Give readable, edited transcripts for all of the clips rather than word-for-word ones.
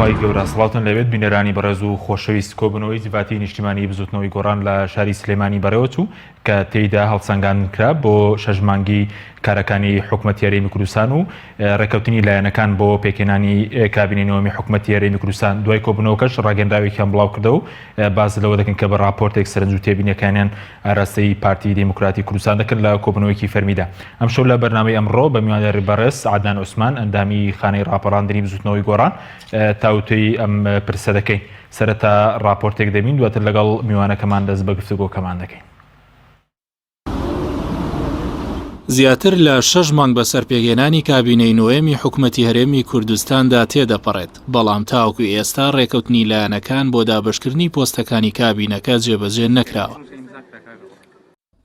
خی گەورە سڵاتن لەوێت بینەرانی بەڕێز و خۆشەویست کۆبنەوەی جڤاتی نیشتیمانی بزوتنەوەی گۆڕان لە شاری سلێمانی بەرەوە چوو کە تێیدا هەڵسەنگان کرا بۆ شەژمانگی کارەکانی حکوومەتی هەرێمی کوردستان و ڕێکەوتنی لایەنەکان بۆ پێکێنانی کابینەی نەوەمی حکوومەتی هەرێمی کوردستان دوای کۆبنەوەکەش ڕاگەندراوێکیان بڵاو کردەوە و باز لەوە دەکەن کە بە راپۆرتێک سەرنج و تێبینیەکانیان ئاراستەی پارتی دیموکراتی کوردستان دەکرد لە کۆبنەوەیەکی فەرمیدا. ئەم شەو لە بەرنامەی ئەمڕۆ بە میوانەری بەڕێز عەدنان عوسمان ئەندامی خانەی ڕاپەڕاندنی بزوتنەوەی گۆڕان تاوتوی ئەم پرسە دەکەین. سەرەتا راپۆرتێک دەبین دواتر لەگەڵ میوانەکەمان دەست بە گفتوگۆکەمان دەکەین. زیاتر لە 6 مانگ بەسەر پێگەێنانی کابینەی نوێمی حکوومەتی هەرێمی کوردستاندا تێدەپەڕێت، بەڵام تاوەکو ئێستا ڕێکەوتنی لایەنەکان بۆ دابەشکردنی پۆستەکانی کابینەکە جێبەجێ نەکراوە.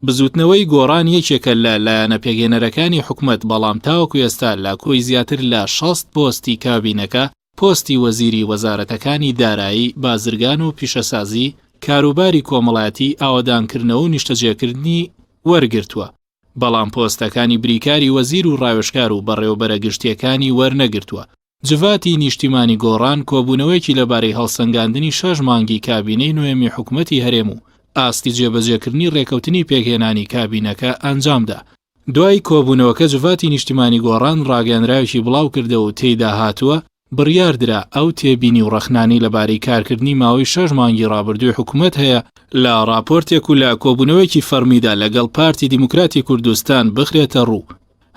بزوتنەوەی گۆڕان یەکێکە لە لایەنە پێگەێنەرەکانی حکوومەت، بەڵام تاوەکو ئێستا لە کۆی زیاتر لە 60 پۆستی کابینەکە پۆستی وەزیری وەزارەتەکانی دارایی، بازرگان و پیشەسازی، کاروباری کۆمەڵایەتی، ئاوەدانکردنەوە و نیشتەجێکردنی وەرگرتووە، بەڵام پۆستەکانی بریکاری وەزیر و ڕاوێژکار و بەڕێوەبەرە گشتیەکانی وەرنەگرتووە. جڤاتی نیشتیمانی گۆڕان کۆبوونەوەیەکی لەبارەی هەڵسەنگاندنی 6 مانگی کابینەی نوێمی حکوومەتی هەرێم و ئاستی جێبەجێکردنی ڕێکەوتنی پێگەێنانی کابینەکە ئەنجامدا. دوای کۆبوونەوەکە جڤاتی نیشتیمانی گۆڕان ڕاگەندراوێکی بڵاو کردەوە و تێیدا هاتووە بڕیاردرا ئەو تێبینی و ڕەخنانی لەبارەی کارکردنی ماوەی 6 مانگی ڕابردووی حکوومەت هەیە لە راپۆرتێک و لە کۆبوونەوەیەکی فەرمیدا لەگەڵ پارتی دیموکراتی کوردستان بخرێتە ڕوو،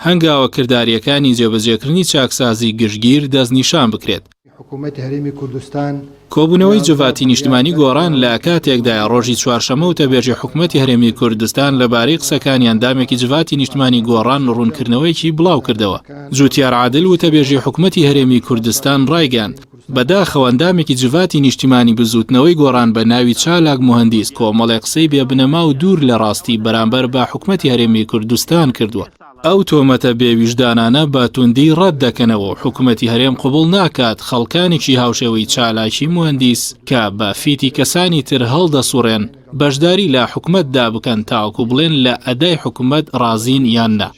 هەنگاوە کرداریەکانی جێبەجێکردنی چاکسازی گشتگیر دەستنیشان بکرێت. حکوومەتی هەرێمی کوردستان کۆبوونەوەی جڤاتی نیشتیمانی گۆڕان لە کاتێکدا ڕۆژی چوارشەمە و تەبێژی حکوومەتی هەرێمی کوردستان لەبارەی قسەکانی ئەندامێکی جڤاتی نیشتیمانی گۆڕان ڕوونکردنەوەیکی بڵاو کردەوە. جوتیار عادل و تەبێژی حکوومەتی هەرێمی کوردستان ڕایگەاند بەداخەوە ئەندامێکی جڤاتی نیشتیمانی بزوتنەوەی گۆڕان بە ناوی چالاک موهەندیس کۆمەڵێک قسەی بێبنەما و دوور لە ڕاستی بەرامبەر بە حکوومەتی هەرێمی کوردستان کردووە. ئەو تۆمەتە بێویژدانانە بە توندی ڕەت دەکەنەوە و حکوومەتی هەرێم قبوڵ ناکات خەڵکانێکی هاوشێوەی چالاکی موهەندیس کە بە فیتی کەسانی تر هەڵدەسوڕێن بەشداری لە حکوومەتدا بکەن تاوەکو بڵێن لە ئەدای حکوومەت ڕازین یان نا.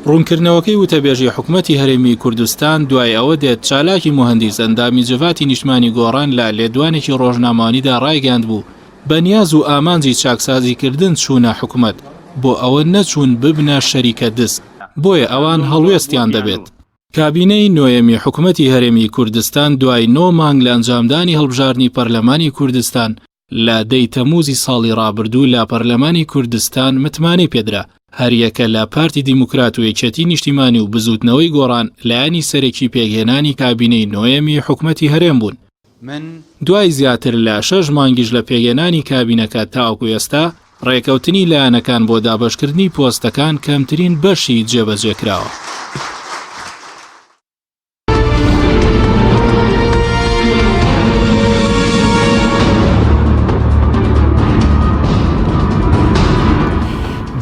ڕوونکردنەوەکەی وتەبێژی حکوومەتی هەرێمی کوردستان دوای ئەوە دێت چالاکی موهەندیس ئەندامی جڤاتی نیشتیمانی گۆڕان لە لێدوانێکی ڕۆژنامەوانیدا ڕایگەاند بوو بەنیاز و ئامانجی چاکسازیکردن چوونە حکوومەت بۆ ئەوە نەچوون ببنە شەریکە دست، بۆیە ئەوان هەڵوێستیان دەبێت. کابینەی نوێمی حکوومەتی هەرێمی کوردستان دوای 9 مانگ لە ئەنجامدانی هەڵبژاردنی پەرلەمانی کوردستان لە 10 تەموزی ساڵی ڕابردوو لە پەرلەمانی کوردستان متمانەی پێدرا هەریەکە لە پارتی دیموکرات و یەکێتی نیشتیمانی و بزوتنەوەی گۆڕان لایەنی سەرەکی پێگەێنانی کابینەی نوێمی حکوومەتی هەرێم بوون. دوای زیاتر لە 6 مانگیش لە پێگەێنانی کابینەکە تاوەکو ئێستا ڕێکەوتنی لایەنەکان بۆ دابەشکردنی پۆستەکان کەمترین بەشی جێبەجێکراوە.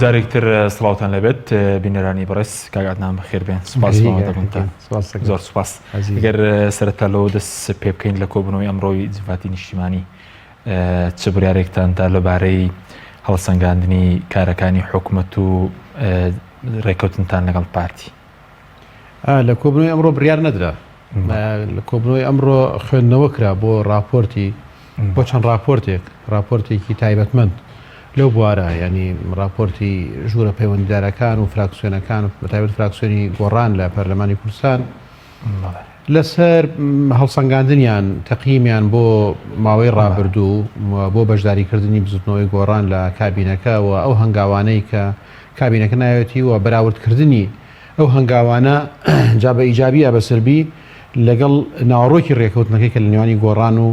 جارێکتر سڵاوتان لەبێت بینەرانی بەڕێز کاگاتنان بەخێربێن. سوپاس زۆر سوپاس. ئەگەر سەرەتا لەوە دەست پێ بکەین لە کۆبوونەوەی ئەمڕۆی جڤاتی نیشتیمانی چ بڕیارێکتاندا لەبارەی هەڵسەنگاندنی کارەکانی حکوومەت و ڕێکەوتنتان لەگەڵ پارتی؟ لە کۆبنەوەی ئەمڕۆ بڕیار نەدرا. لە کۆبنەوەی ئەمڕۆ خوێندنەوە کرا بۆ راپۆرتی بۆ چەند راپۆرتێکی تایبەتمەند لەو بوارە، ینی راپۆرتی ژوورە پەیوەندیدارەکان و فراکسیۆنەکان و بەتایبەت فراکسیۆنی گۆڕان لە پەرلەمانی کوردستان لەسەر هەڵسەنگاندنیان تەقییمیان بۆ ماوەی ڕابردوو بۆ بەشداریکردنی بزوتنەوەی گۆڕان لە کابینەکە و ئەو هەنگاوانەی کە کابینەکە ناوێتی و بەراوردکردنی ئەو هەنگاوانە جا بە ئیجابیە بەسەربی لەگەڵ ناوەڕۆکی ڕێکەوتنەکەی کە لە نێوانی گۆڕان و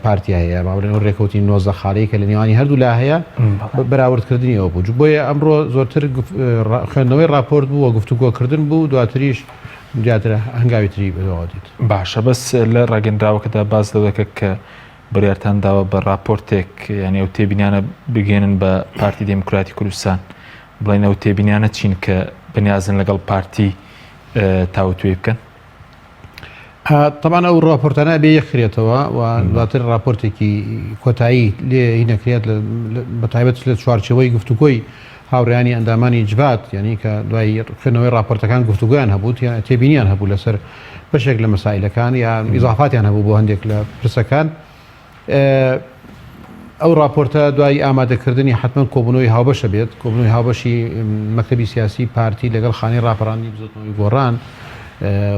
پارتی هەیە باڵێن ڕێکەوتی نۆزە خاڵەی کە لە نێوانی هەردوو لا هەیە بەراوردکردنی ئەوە بوو. بۆیە ئەمڕۆ زۆرتر خوێندنەوەی راپۆرت بوو و گفتوگۆکردن بوو، دواتریش دیاتر هەنگاوی تری بەدەوادێت. باشە، بەس لە ڕاگەندراوەکەدا باز لەو دەکە کە بڕیارتان داوە بە راپۆرتێک یعنی ئەو تێبینیانە بگێنن بە پارتی دیموکراتی کوردستان، بڵێن ئەو تێبینیانە چین کە بەنیازن لەگەڵ پارتی تاوتوێ بکەن؟ طبعا ئەو راپۆرتانە بێ یەکخرێتەوە و دواتر راپۆرتێکی کۆتایی لێ نەکرێت بەتایبەت لە چوارچەوەی گفتوگۆی هاوڕیانی ئەندامانی جوات یعنی کە دوای خوێنەوەی راپۆرتەکان گفتوگویان هەبوو یا تێبینیان هەبوو لەسەر بەشێک لە مەسائلەکان یا ئیزافاتیان هەبوو بۆ هەندێک لە پرسەکان ئەو راپۆرتە دوای ئامادەکردنی حتمما کۆبوونەوەی هاوبەشە بێت کۆبوونەوەی هاوبەشی مەکتەبی سیاسی پارتی لەگەڵ خانەی ڕاپەڕاندنی بزوتنەوەی گۆڕان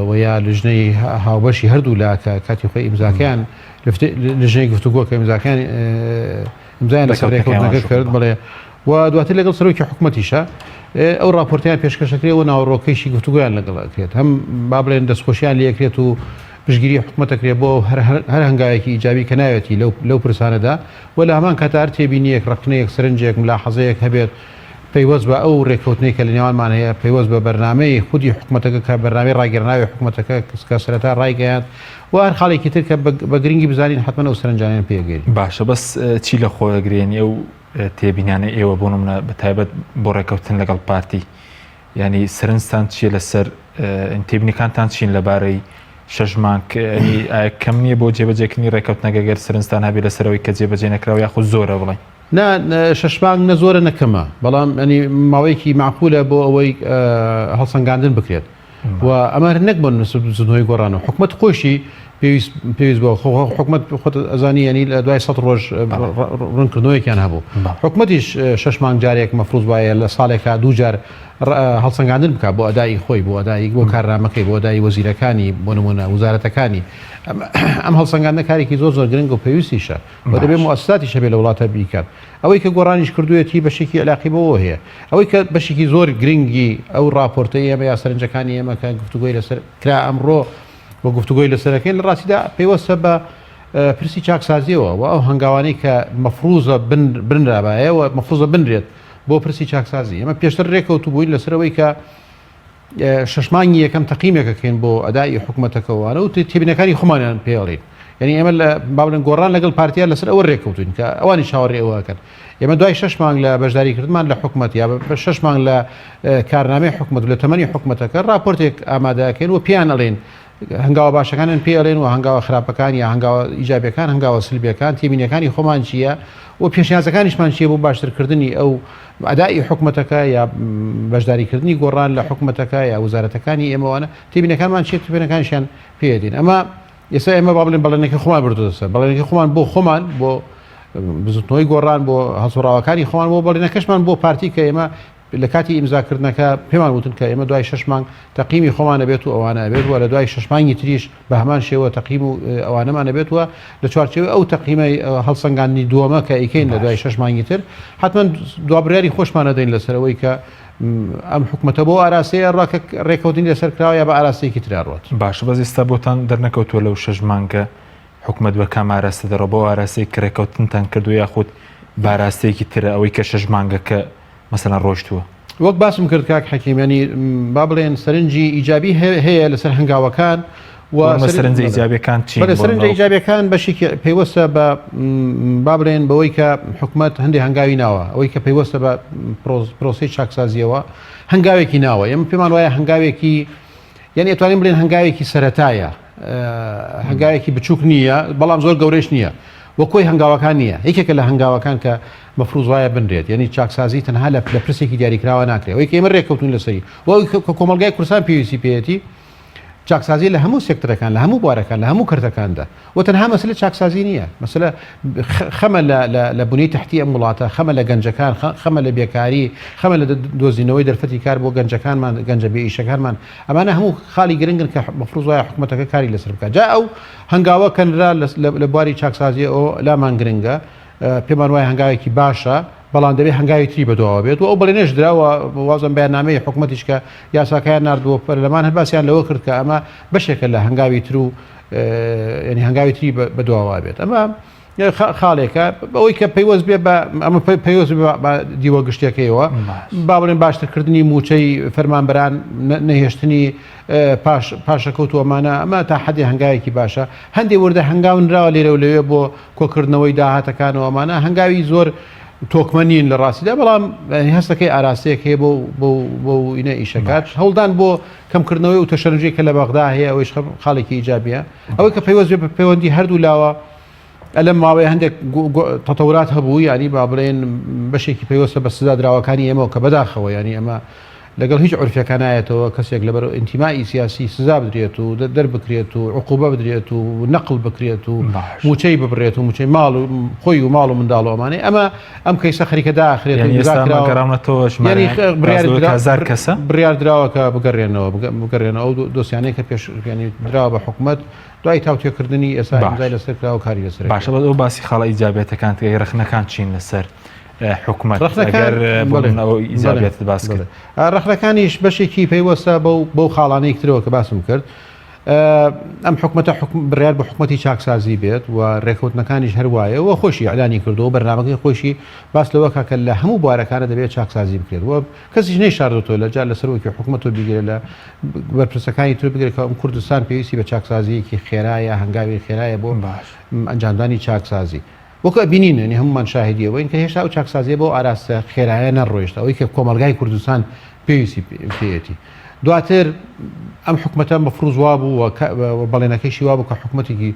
و یا لژنەی هاوبەشی هەردوو لا کە کاتی خۆی ئیمزاکەیان لژنەی گفتوگۆ کە ئیمزاکەیان ئیمزایان لەسەر ڕێکەوتنەکە کرد بڵێ و دواتر لەگەڵ سەرۆکی حکوومەتیشە ئەو راپۆرتیان پێشکەشەکرێەوە ناوڕۆکەیشی گفتوگویان لەگەڵکرێت هەم با بڵێن دەستخۆشیان لەکرێت و پشگیری حکوومەتەکرێت بۆ هەر هەنگاوێکی ئیجابی کە ناوێتی لەو پرسانەدا و لە هەمان کاتار تێبینیەک ڕقنەیەک سەرنجێک ملاحەزەیەک هەبێت پەیوەست بە ئەو ڕێکەوتنەی کە لە نێوانمان هەیە پەیوەست بە بەرنامەی خودی حکوومەتەکە کە بەرنامەی ڕاگەرناوی حکوومەتەکە کە سەرەتا ڕایگەیان و هەر خاڵێکی تر کە بە گرنگی بزانین حتمما ئەو سەرنجانیان پێگەین باشە بەس چی لە خۆگرێنی ئەو تێبینیانە ئێوە بۆ نمونە بە تایبەت بۆ ڕێکەوتن لەگەڵ پارتی ینی سەرنجتان چیە لەسەر تێبینیەکانتان چین لەبارەی 6 مانگ کەم نییە بۆ جێبەجێکردنی ڕێکەوتنەکە گەر سەرنجتان هەبێت لەسەرەوەی کە جێبەجێ نەکراوە یاخود زۆرە بڵێن نا 6 مانگ نە زۆرە نەکەمە بەڵام ئەنی ماوەیەکی معقولە بۆ ئەوەی هەڵسەنگاندن بکرێت و ئەمە نەک بۆ زنەوەی گۆڕانەوە حکوومەت خۆشی پێویست بۆ حکوومەت خۆت ئەزانی ینی لە دوای 100 ڕۆژ ڕوونکردنەوەیەکیان هەبوو حکوومەتیش 6 مانگ جارێک مەفروض وایە لە ساڵێکا دوو جار هەڵسەنگاندن بکات بۆ ئەدای خۆی بۆ ئەدای بۆ کارنامەکەی بۆ ئەدای وەزیرەکانی بۆ نمونە وزارەتەکانی ئەم هەڵسەنگاندنە کارێکی زۆر گرنگ و پێویستیشە بە دەبێت مؤسساتی شەبێت لە وڵاتە بیکات ئەوەی کە گۆڕانیش کردوێتی بەشێکی علاقی بەوە هەیە ئەوەی کە بەشێکی زۆر گرنگی ئەو راپۆرتەی ئێمە یا سەرنجەکانی ئێمە کە گفتوگۆی لەسەر کرا ئەمڕۆ بۆ گفتوگۆی لەسەرەکەین لە ڕاستیدا پێوەستە بە پرسی چاکسازیەوە و ئەو هەنگاوانەی کە مەفروضە بنرابایە و مەفروضە بنرێت بۆ پرسی چاکسازی ئەمە پێشتر ڕێکەوتو بووین لەسەرەوەی کە 6 مانگی یەکەم تەقییمێکەکەین بۆ ئەدای حکوومەتەکەوانە و تێبینەکانی خۆمانیان پێڵین یعنی ئێمە لە باڵێن گۆڕان لەگەڵ پارتیان لەسەر ئەوە ڕێکەوتین کە ئەوانی چاوەڕێ ئەوەکەن ئێمە دوای 6 مانگ لە بەشداریکردمان لە حکوومەت یا 6 مانگ لە کارنامەی حکوومەت لە تەمەنی حکوومەتەکە راپۆرتێک ئامادەکەین و پیان ئەڵێن هەنگاوە باشەکانن پێڵێن و هەنگاوە خراپەکان یا هەنگاوە ئیجابیەکان هەنگاوە سلبیەکان تێبینیەکانی خۆمان چییە و پێشنیازەکانیشمان چیە بۆ باشترکردنی ئەو ئەدای حکوومەتەکە یا بەشداریکردنی گۆڕان لە حکوومەتەکە یا وزارەتەکانی ئێمەوانە تێبینەکانمان چێت تێبینەکانیشیان پێدین ئەمە ئێستا ئێمە با بڵێن بەڵێنێکی خۆمان بردوسە بەڵێنێکی خۆمان بۆ خۆمان بۆ بزوتنەوەی گۆڕان بۆ هەڵسوڕاوەکانی خۆمان بۆ بەڵێنەکەشمان بۆ پارتی کە ئێمە لە کاتی ئیمزاکردنەکە پێمان وتن کە ئێمە دوای 6 مانگ تەقییمی خۆمانە بێت و ئەوانە بێت وە لە دوای 6 مانگی تریش بە هەمان شێوە تەقییم و ئەوانەمانە بێت وە لە چوارچێوە ئەو تەقییمەی هەڵسەنگاندنی دووەمە کە ئیکەین لە دوای 6 مانگی تر حتمما دوابریاری خۆشمانە دەین لەسەرەوەی کە ئەم حکوومەتە بۆ ئاراسەیە ڕاکە ڕێکەوتنی لەسەر کراوە یا بە ئاراسەیەکی تراڕات باش بەس ئێستا بۆتان دەرنەکەوتووە لەو 6 مانگە حکوومەت بە کام ئاراستە دەڕۆ بۆ ئاراسەی کڕێکەوتنتان کردو یاخود باراستەیەکی ترە ئەوەی کە 6 مانگەکە مەسەلەن ڕۆشتووە وەک باسم کرد کاک حەکیمانی با بڵێن سەرنجی ئیجابی هەیە لەسەر هەنگاوەکان سەرنجە ئیجابیەکان سەرنجە ئیجابیەکان بەشێکی پێوەستە بە با بڵێن بەوەی کە حکوومەت هەندێک هەنگاوی ناوە ئەوەی کە پێوەستە بە پرۆسی چاکسازیەوە هەنگاوێکی ناوە ئێمە پێمان وایە هەنگاوێکی یعنی ئەتوانین بڵێن هەنگاوێکی سەرەتایە هەنگاوێکی بچووک نییە بەڵام زۆر گەورەش نییە وەکۆی هەنگاوەکان نییە یەکێکە لە هەنگاوەکان کە مەفروض وایە بنرێت یعنی چاکسازی تەنها لە پرسێکی دیاریکراوە ناکرێت ئەوەی کە ئێمە ڕێکەوتون لەسەری کە کۆمەلگای کوردستان پێویستی پێێتی چاکسازی لە هەموو سێکتەرەکان لە هەموو بوارەکان لە هەموو کردەکاندا و تەنها مەسلە چاکسازی نییە مەسلە خەمە لە بنەی تحتی ئەم وڵاتە خەمە لە گەنجەکان خەمە لە بێکاری خەمە لە دۆزینەوەی دەرفەتی کار بۆ گەنجەکانمان گەنجە بێ ئیشەکانمان ئەمانە هەموو خاڵی گرنگن کە مەفروض وایە حکوومەتەکە کاری لەسەر بکات جا ئەو هەنگاوە کەنرا لە بواری چاکسازی ئەو لامان گرنگە پێمان وایە هەنگاوێکی باشە بەڵام دەبێت هەنگاوی تری بەدواوە بێت و ئەو بەڵێنێش درراوە وازم بەیاننامەی حکوومەتیش کە یاساکایان نردووە پەرلەمان هەرباسییان لەوە کرد کە ئەمە بەشێکە لە هەنگاوی تر و ینی هەنگاوی تری بەدواوە بێت ئەمە خاڵێکە ئەوەی کە پەیوەست بێ ئەمە پەیوەست دیوە گشتەکەیەوە با بڵێن باشترکردنی موچەی فەرمانبەران نەهێشتنی پاشەکەوتوەمانە ئەمە تا حەدی هەنگاوێکی باشە هەندێک وردە هەنگاونراوە لێرە و لەوێ بۆ کۆکردنەوەی داهاتەکانەوەمانە هەنگاوی زۆر تۆکمەنین لە ڕاستیدا بەڵام هەستەکەی ئاراستەیەک هەیە بۆ ئینە ئیشەکات هەڵدان بۆ کەمکردنەوەی و تەشەنجێک کە لە بەغدا هەیە ئەوەیش خاڵێکی ئیجابیە ئەوەی کە پەیوەست بە پەیوەندی هەردوو لاوە ئەلەم ماوەی هەندێک تەتەورات هەبوو ینی با بڵێن بەشێکی پێوەستە بە سزا دراوەکانی ئێمەوە کە بەداخەوە ینی ئەمە لەگەڵ هیچ عرفەکە نایەتەوە کەسێک لەبەر ئینتیمای سیاسی سزا بدرێت و دەربکرێت و عقوبە بدرێت و نەقل بکرێت و موچەی ببرێت و موچەی ماڵ و خۆی و ماڵ و منداڵ ئەمانەی ئەمە ئەم کەیسە خەریکە داخرێت بڕیار دراوەکە بگەڕێنەوە ئەو دۆسیانەی کە پێش دراوە بە حکومەت دوای تاوتێکردنی ئێستا ئیمزای لەسەر کراوە کاری لەسەر باشە بە ئەو باسی خاڵە ئیجابێتەکان تگەی ڕخنەکان چین لەسەر حکومەت ئیزابێت باس کرد ڕخنەکانیش بەشێکی پێیوەستە بەو خاڵانەی ترەوە کە باسم کرد ئەم حکومەتە بڕیار بە حکومەتی چاکسازی بێت و ڕێکەوتنەکانیش هەروایە و خۆشی ئەلانی کردەوە بەرنامەکەی خۆشی باس لەوە کاکە لە هەموو بوارەکانە دەبێت چاکسازی بکرێت و کەسیش نەیشاردەوە لە جار لەسەرەوەی حکومەتەوە بگرێت لە بەرپرسەکانی تر بگرێت کە ئەم کوردستان پێویستی بە چاکسازیەکی خێرایە هەنگاوی خێرایە بۆ ئەنجامدانی چاکسازی وەکو بینین نی هەمومان شاهدیەوە اینکە هێشتا ئەو چاکسازیە بۆ ئاراستە خێرایە نەڕۆیشتە ئەوەی کە کۆمەلگای کوردستان پێویستی پێێتی دواتر ئەم حکومەتە مەفروض وا بوو بەڵێنەکەیشی وا بوو کە حکومەتێکی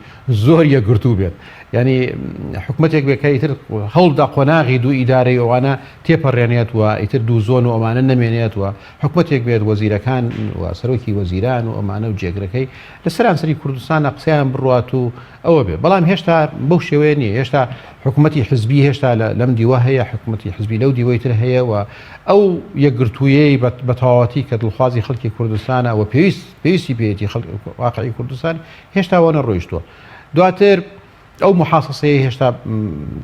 زۆر یەکگرتوو بێت ینی حکومەتێک بێکە ئیتر هەڵدا قۆناغی دوو ئیدارەی ئەوانە تێپەڕێنێت و ئیتر دوو زۆن و ئەمانە نەمێنێت و حکومەتێک بێت وەزیرەکان و سەرۆکی وەزیران و ئەمانە و جێگرەکەی لەسەر سەری کوردستانە قسەیان بڕات و ئەوە بێ بەڵام هێشتا بەو شێوەیە نییە هێشتا حکومەتی حزبی هێشتا لەم دیوە هەیە حکومەتی حزبی لەو دیوەی تر هەیە و ئەو یەکگرتوویەی بە تەواوەتی کە دڵخوازی خەڵکی کوردستانە و پێویستی پێێتی واقعی کوردستان هێشتا وە نەڕۆیشتووە دواتر ئەو محاسسەیە هێشتا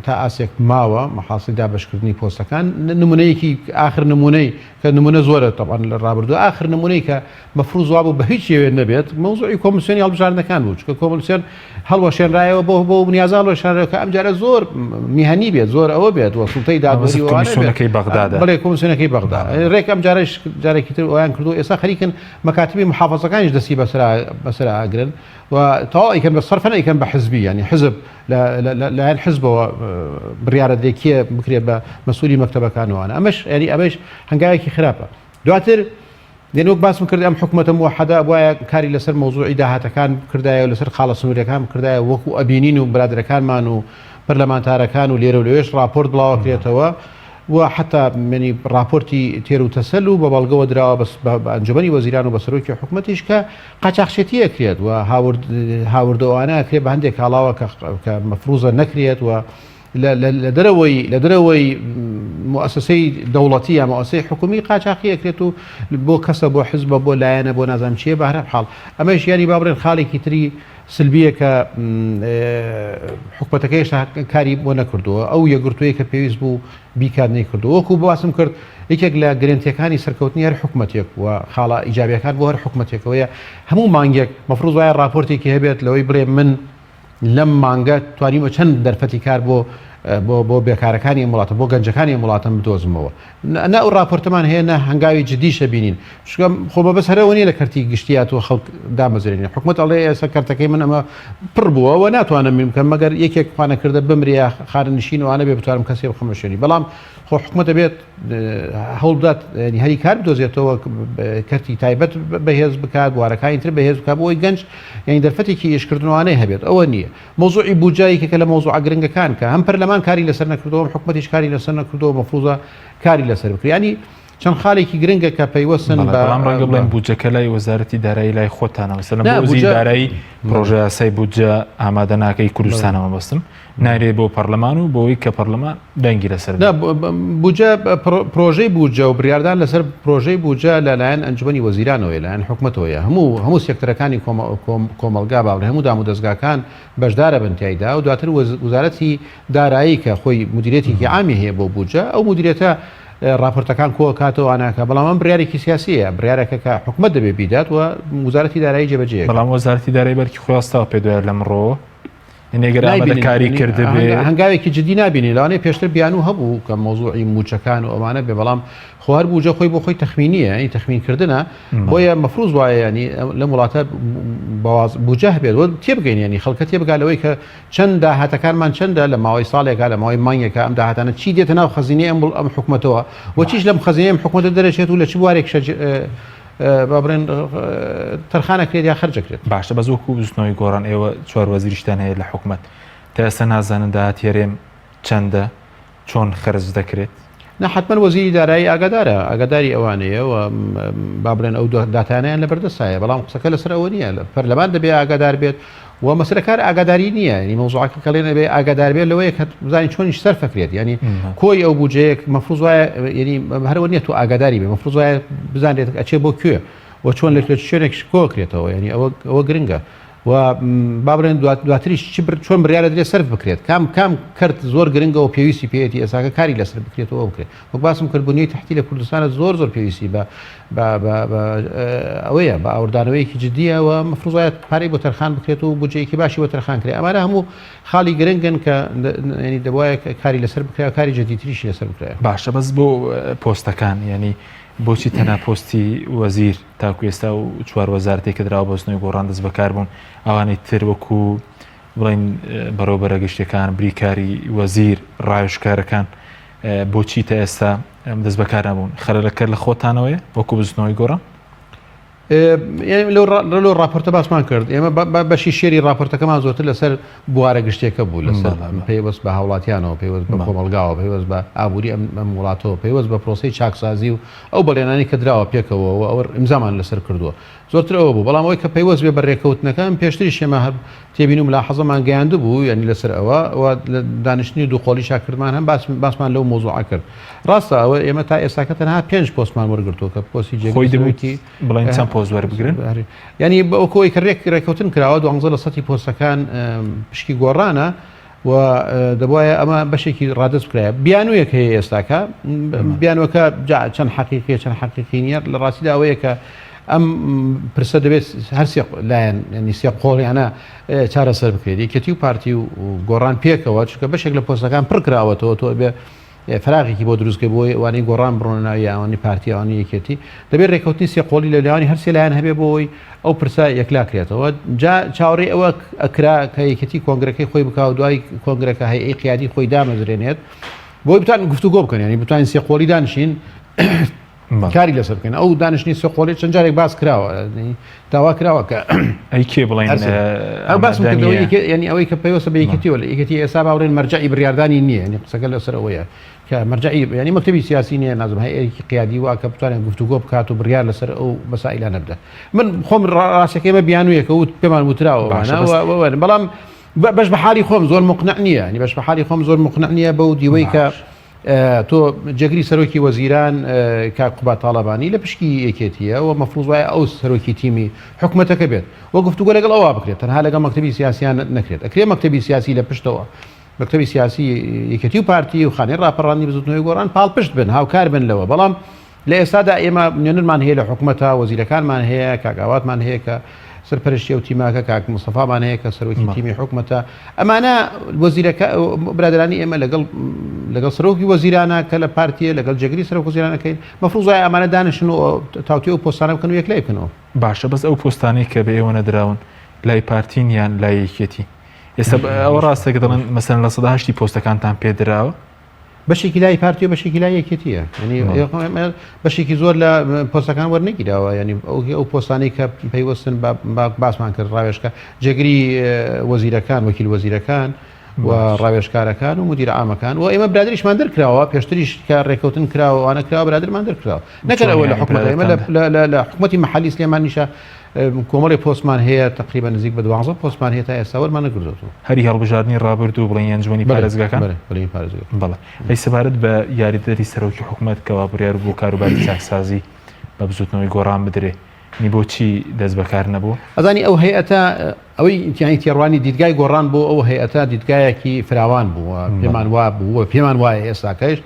تا ئاسێک ماوە محاسی دابشکردنی پۆستەکان نمونەیەکی آخر نمونەی کە نمونە زۆرە طبعا لە ڕابردوو آخر نمونەی کە مەفروض وا بوو بە هیچ شێوێ نەبێت مەوزوعی کۆمیسیۆنی هەڵبژاردنەکان بوو کە کۆمیسیۆن هەڵوەشێنرایەوە بۆ نیازان وەشێنرایەوە کە ئەمجارە زۆر میهەنی بێت زۆر ئەوە بێت وە سوڵتەی دادوەری کۆمیسیۆنەکەی بەغدادە بڵێ کۆمیسیۆنەکەی بەغدا ڕێک ئەم جارێکی تر ئەویان کردو ئێستا خەریکن مەکاتبی محافەزەکانیش دەستی بەسەر ئاگرن و تەواو ئەیکەن بە سەرفەن ئەیکەن بە حزبی ینی حزب لایەن حزبەوە بڕیارە دێکیە بکرێت بە مەسئولی مەکتەبەکانەوەوانە ئەمەش هەنگاوێکی خراپە دواتر دێنوەک باسم کرد ئەم حکومەتە موحەدا وایە کاری لەسەر مەوزوعی داهاتەکان کردایە و لەسەر خاڵە سنووریەکان کردایە وەکو ئەبینین و برادرەکانمان و پەرلەمانتارەکان و لێرە و لەوێش راپۆرت بڵاو کرێتەوە و حتا منی راپۆرتی تێر و تەسەل و بە بەڵگەوە درراوە بە ئەنجومەنی وەزیران و بە سەرۆکی حکومەتیش کە قاچاقچێتیە کرێت و هاوردەوانە کرێت بە هەندێک کاڵاوە کە مەفروزە نەکرێت و لە دەرەوەی مؤسسەی دەوڵەتی یا مؤسسەی حکومی قاچاقیە کرێت و بۆ کەسە بۆ حزبە بۆ لایەنە بۆ نازانم چیە بە هەر حاڵ ئەمەش یانی با بڵێن خاڵێکی تری سلبیە کە حکومەتەکەی کاری بۆ نەکردووە ئەو یەکگرتووی کە پێویست بوو بیکار نەیکردو وەکو باسم کرد یەکێک لە گرنگتیەکانی سەرکەوتنی هەر حکومەتێک و خاڵە ئیجابیەکان بۆ هەر حکومەتێکەوەیە هەموو مانگێک مەفروض وایە راپۆرتێکی هەبێت لەوەی بڵێ من لەم مانگە توانیمە چەند دەرفەتی کار بۆ بێکارەکانی وڵاتە بۆ گەنجەکانی وڵاتم بدۆزمەوە نە ئەو راپۆرتەمان هەیە نە هەنگاوی جدیشە بینین شکەم خۆ بەبەس هەرەوە نیە لە کەرتی گشتیات و خەڵک دامەزرێنێ حکومەت ئەڵێ ئێستا کەرتەکەی من ئەمە پڕ بووەوە ناتوانم بکەم مەگەر یەکێک خوانەکردە بمریا خاننشینەوەوانە بێ بتوانم کەسێ بخەمەشێنی بەڵام خۆ حکومەتە بێت هەوڵدات هەری کار بدۆزێتەوە کەرتی تایبەت بەهێز بکات بوارەکانی تر بەهێز بکات بۆی گەنج یعنی دەرفەتێکی ئێشکردنەوەوانەی هەبێت ئەوە نییە مۆزوعی بودجایەکە لە مۆزوع گرنگەکان کە هەم پەرلەمان کاری لەسەر نەکردەوە حکومەتیش کاری لەسەر نەکردەوە مەفروضە کاری لەسەر بکرێت ینی چەند خاڵێکی گرنگە کە پەیوەستن بەڵام ڕەنگە بڵێن بودجەکە لای وەزارەتی دارایی لای خۆتانەوە مەسەلەن بۆ وەزیری دارایی پرۆژە یاسای بودجە ئامادە ناکەی کوردستانەوە بەستم نایرێت بۆ پەرلەمان و بۆەوەی کە پەرلەمان دەنگی لەسەر بودجە پرۆژەی بودجە و بریاردان لەسەر پرۆژەی بودجە لەلایەن ئەنجومەنی وەزیرانەوەی لایەن حکومەتەوەیە هەموو سێکتەرەکانی کۆمەلگا باڵێ هەموو دام و دەستگاکان بەشدارە بنتیایدا و دواتر وەزارەتی دارایی کە خۆی مدیرێتێکی عامی هەیە بۆ بودجە ئەو مدیرێتە راپۆرتەکان کۆ کاتەوە ئەناکە بەڵام ئەم بڕیارێکی سیاسیە بڕیارەکە کە حکومەت دەبێ بیدات و وەزارەتی دارایی جێبەجێ بەڵام وەزارەتی دارایی بەرکی خۆستاوە پێ دوایە لەمڕۆ کاری کرده هەنگاوێکی جدی نبینی لەوانەیە پێشتر بیانوو هەبوو کە مۆزوعی موچەکان و ئەمانە بێ بەڵام خوار بووجە خۆی بۆ خۆی تەخمینیە ئەی تەخمینکردنە بۆیە مەفروض وایە ینی لە وڵاتە بوجە هەبێت تێبگەین ینی خەڵکە تێبگالەوەی کە چەند داهاتەکانمان چەندە لە ماوەی ساڵێکا لە ماوەی مانگێکە ئەم داهاتانە چی دێتە ناو خەزینەی ئەم حکومەتەوە وەچیش لەم خەزینەی ئەم حکومەتە دەرەچێت و لە چ بوارێک با بڕێن تەرخانەکرێت یا خەرجەکرێت باشە بە زۆر بزنەوەی گۆڕان ئێوە چوار وەزیریشتان هەیە لە حکومەت تا ئێستا نازانن داهاتێرێم چەندە چۆن خەرج دەکرێت؟ نه حتما وەزیری دارایی ئاگاداری ئەوانەیە و با بڵێن ئەو داتانیان لە بەردەستایە بەڵام قسەکە لەسەر ئەوە نییە پەرلەمان دەبێ ئاگادار بێت و مەسەرەکار ئاگاداری نییە ینی مەوزوعەکە کەڵێن بێ ئاگادار بێت لەوەیە کە بزانین چۆنیش سەرفەکرێت ینی کۆی ئەو بودجەیەک مەفروض وایە ینی هەرەوە نییە تۆ ئاگاداری بێ مەفروض وایە بزانێت ئەچێ بۆ کوێ و چۆن لە شوێنێک کۆکرێتەوە ینی ئەوە گرنگە و با بڵێن دواتریش چۆن بڕیارە درێ سەرف بکرێت کام کرد زۆر گرنگە و پێویستی پێێتی ئێساکە کاری لەسەر بکرێتەوە بکرێت وەک باسم کردبوونی تحتی لە کوردستانە زۆر پێویستی ئەوەیە بە ئاوردانەوەیەکی جددیە و مەفروضایەت پارەی بۆ تەرخان بکرێت و بودجەیەکی باشی بۆ تەرخان کرێت ئەمانە هەموو خاڵی گرنگن کە ینی دەبواە کاری لەسەر بکرێت کاری جدیدتریشی لەسەر بکرێت باشە بەس بۆ پۆستەکان ینی بۆچی تەنها پۆستی وەزیر تاکو ئێستا و چوار وەزارەتێک کە دراوە بۆستنەوەی گۆڕان دەست بەکار بوون ئەوانەی تر وەکو بڵین بەڕێوەبەرە گەشتەکان بریکاری وەزیر ڕایشکارەکان بۆچی تا ئێستا دەست بەکار نەبوون خەلەلەکە لە خۆتانەوەیە وەکو بزنەوەی گۆڕان؟ لەو راپۆرتە باسمان کرد ئێمە بەشی شێری راپۆرتەکەمان زۆرتر لەسەر بوارە گشتێکە بوو لەسەر پێوەست بە هاوڵاتیانەوە پێوەست بە کۆمەلگاوە پێوەست بە ئابووری ئەم وڵاتەوە پێوەست بە پرۆسی چاکسازی و ئەو بەڵێنانی کە دراوە پێکەوە ئەوە ئیمزامان لەسەر کردووە زۆرتر ئەوە بوو بەڵام ئەوەی کە پێوەست بێ بەڕێکەوتنەکان پێشتری شێمە هەر تێبین و ملاحەزەمان گەیاندە بوو ینی لەسەر ئەوە دانیشتنی دووقۆڵی شاکردمان هەم باسمان لەو مۆزوعە کرد ڕاستە ئەوە ئێمە تا ئێستاکە تەنها 5 پۆستمان وەرگرتووە کە پۆستی جێگەی بڵین چەند پۆست وەربگرن ینی ئەوکۆی کە ڕێکەوتن کراوە 12% پۆستەکان پشکی گۆڕانە و دەبواە ئەمە بەشێکی ڕادست بکرایە بیانوویەک هەیە ئێستاکە بیانوەکە چەند حەقیقی چەند حەقیقی نیە لە ڕاستیدا ئەوەیە کە ئەم پرسە دەبێت هەر لایەن ینی سێ قۆڵیانە چارەسەر بکرێت یەکێتی و پارتی و گۆڕان پێکەوە چونکە بەشێک لە پۆستەکان پڕ کراوەتەوە تۆ بێ فراغێکی بۆ دروستکە بۆی ئەوانەی گۆڕان بڕۆنە ناوی ئەوانی پارتی ئەوانی یەکێتی دەبێت ڕێکەوتنی سێ قۆڵی لە لایەنی هەر سێ لایەن هەبێ بۆی ئەو پرسە یەکلاکرێتەوە جا چاوەڕێی ئەوە ئەکرا کە یەکێتی کۆنگرەکەی خۆی بکاو دوای کۆنگرەکە هەیئەی قیادی خۆی دامەزرێنێت بۆی بتوان گفتوگۆ بکەن ینی بتوانین سێ قۆڵی دانیشین کاری لەسەر بکەن ئەو دانیشتنی سێ قۆڵی چەند جارێک باس کراوە داوا کراوە کە ئەی کێ بڵێن ئەو باسم کردەوە ینی ئەوەی کە پێوەستە بە یەکێتیەوە لە یەکێتی ئێستا باوڕێن مەرجعی بڕیاردانی نییە ینی قسەکە لەسەر ئەوەیە کە مەرجعی ینی مەکتەبی سیاسی نییە نازم هەیەکی قیادی وا کە بتوانێت گفتوگۆ بکات و بڕیار لەسەر ئەو مەسائلە نەبدە من خۆم ڕاستەکەی مە بیانوویەکە و پێمان وتراوە بەڵام بەش بە حالی خۆم زۆر مقنع نییە ینی بەش بە حالی خۆم زۆر مقنع نییە بەو دیوەی کە تۆ جەگری سەرۆکی وەزیران کاک قوبات تاڵەبانی لە پشکی یەکێتیە و مەفروض وایە ئەو سەرۆکی تیمی حکومەتەکە بێت وە گفتوگۆ لەگەڵ ئەوە بکرێت تەنها لەگەڵ مەکتەبی سیاسیان نەکرێت ئەکرێ مەکتەبی سیاسی لە پشتەوە مەکتەبی سیاسی یەکێتی و پارتی و خانەی ڕاپەڕانی بزوتنەوەی گۆڕان پاڵپشت بن هاوکار بن لەوە بەڵام لە ئێستادا ئێمە نوێنەرمان هەیە لە حکومەتە وەزیرەکانمان هەیە کاگاواتمان هەیە کە سەرپەرشتی و تیماکە کاک مستەفامان هەیە کە سەرۆکی تیمی حکومەتە ئەمانە وەزیرەکە برادرانی ئێمە لەگەڵ سەرۆکی وەزیرانە کە لە پارتیە لەگەڵ جەگری سەرۆک وەزیرانەکەین مەفروض وایە ئەمانە دانیشن و تاوتێ و پۆستانە بکەن و یەکلای بکەنەوە باشە بەس ئەو پۆستانەی کە بە ئێوە نەدراون لای پارتین یان لای یەکێتی ئێستا ئەوە ڕاستەکە دەڵێن مەسەن لە 180 پۆستەکانتان پێدراوە بەشێکی لای پارتی و بەشێکی لای یەکێتیە ینی بەشێکی زۆر لە پۆستەکان وەرنەگیراوە ینی ئەو پۆستانی کە پێیوەستن باسمان کرد ڕاوێشکە جێگری وەزیرەکان وەکیل وەزیرەکان و ڕاوێژکارەکان و مدیر عامەکان و ئێمە برادریشمان دەرکراوە پێشتریش کە ڕێکەوتن کراوەوانە کراوە برادرمان دەرکراوە نەکەرەوە لە حکومەت ئێمە لە حکومەتی مەحەلی سلێمانیشە کۆمەڵی پۆستمان هەیە تقریبا نزیک بە 12 پۆستمان هەیە تا ئێستا وەرمان نەگرتووە هەری هەڵبژاردننی ڕابردوو بڵێن ئەنجومەنی پارێزگاکان بەڵێ ئەی سەبارەت بە یاریدەری سەرۆکی حکومەت کەوا بڕیار بوو کاروباری چاکسازی بە بزوتنەوەی گۆڕان بدرێ نی بۆچی دەست بەکار نەبوو ئەزانی ئەو هەیەتە ئەوەی تیانی تێڕوانی دیدگای گۆڕان بۆ ئەو هەیەتە دیدگایەکی فراوان بوو پێمان وا بوو پێمان وایە ئێستاکەش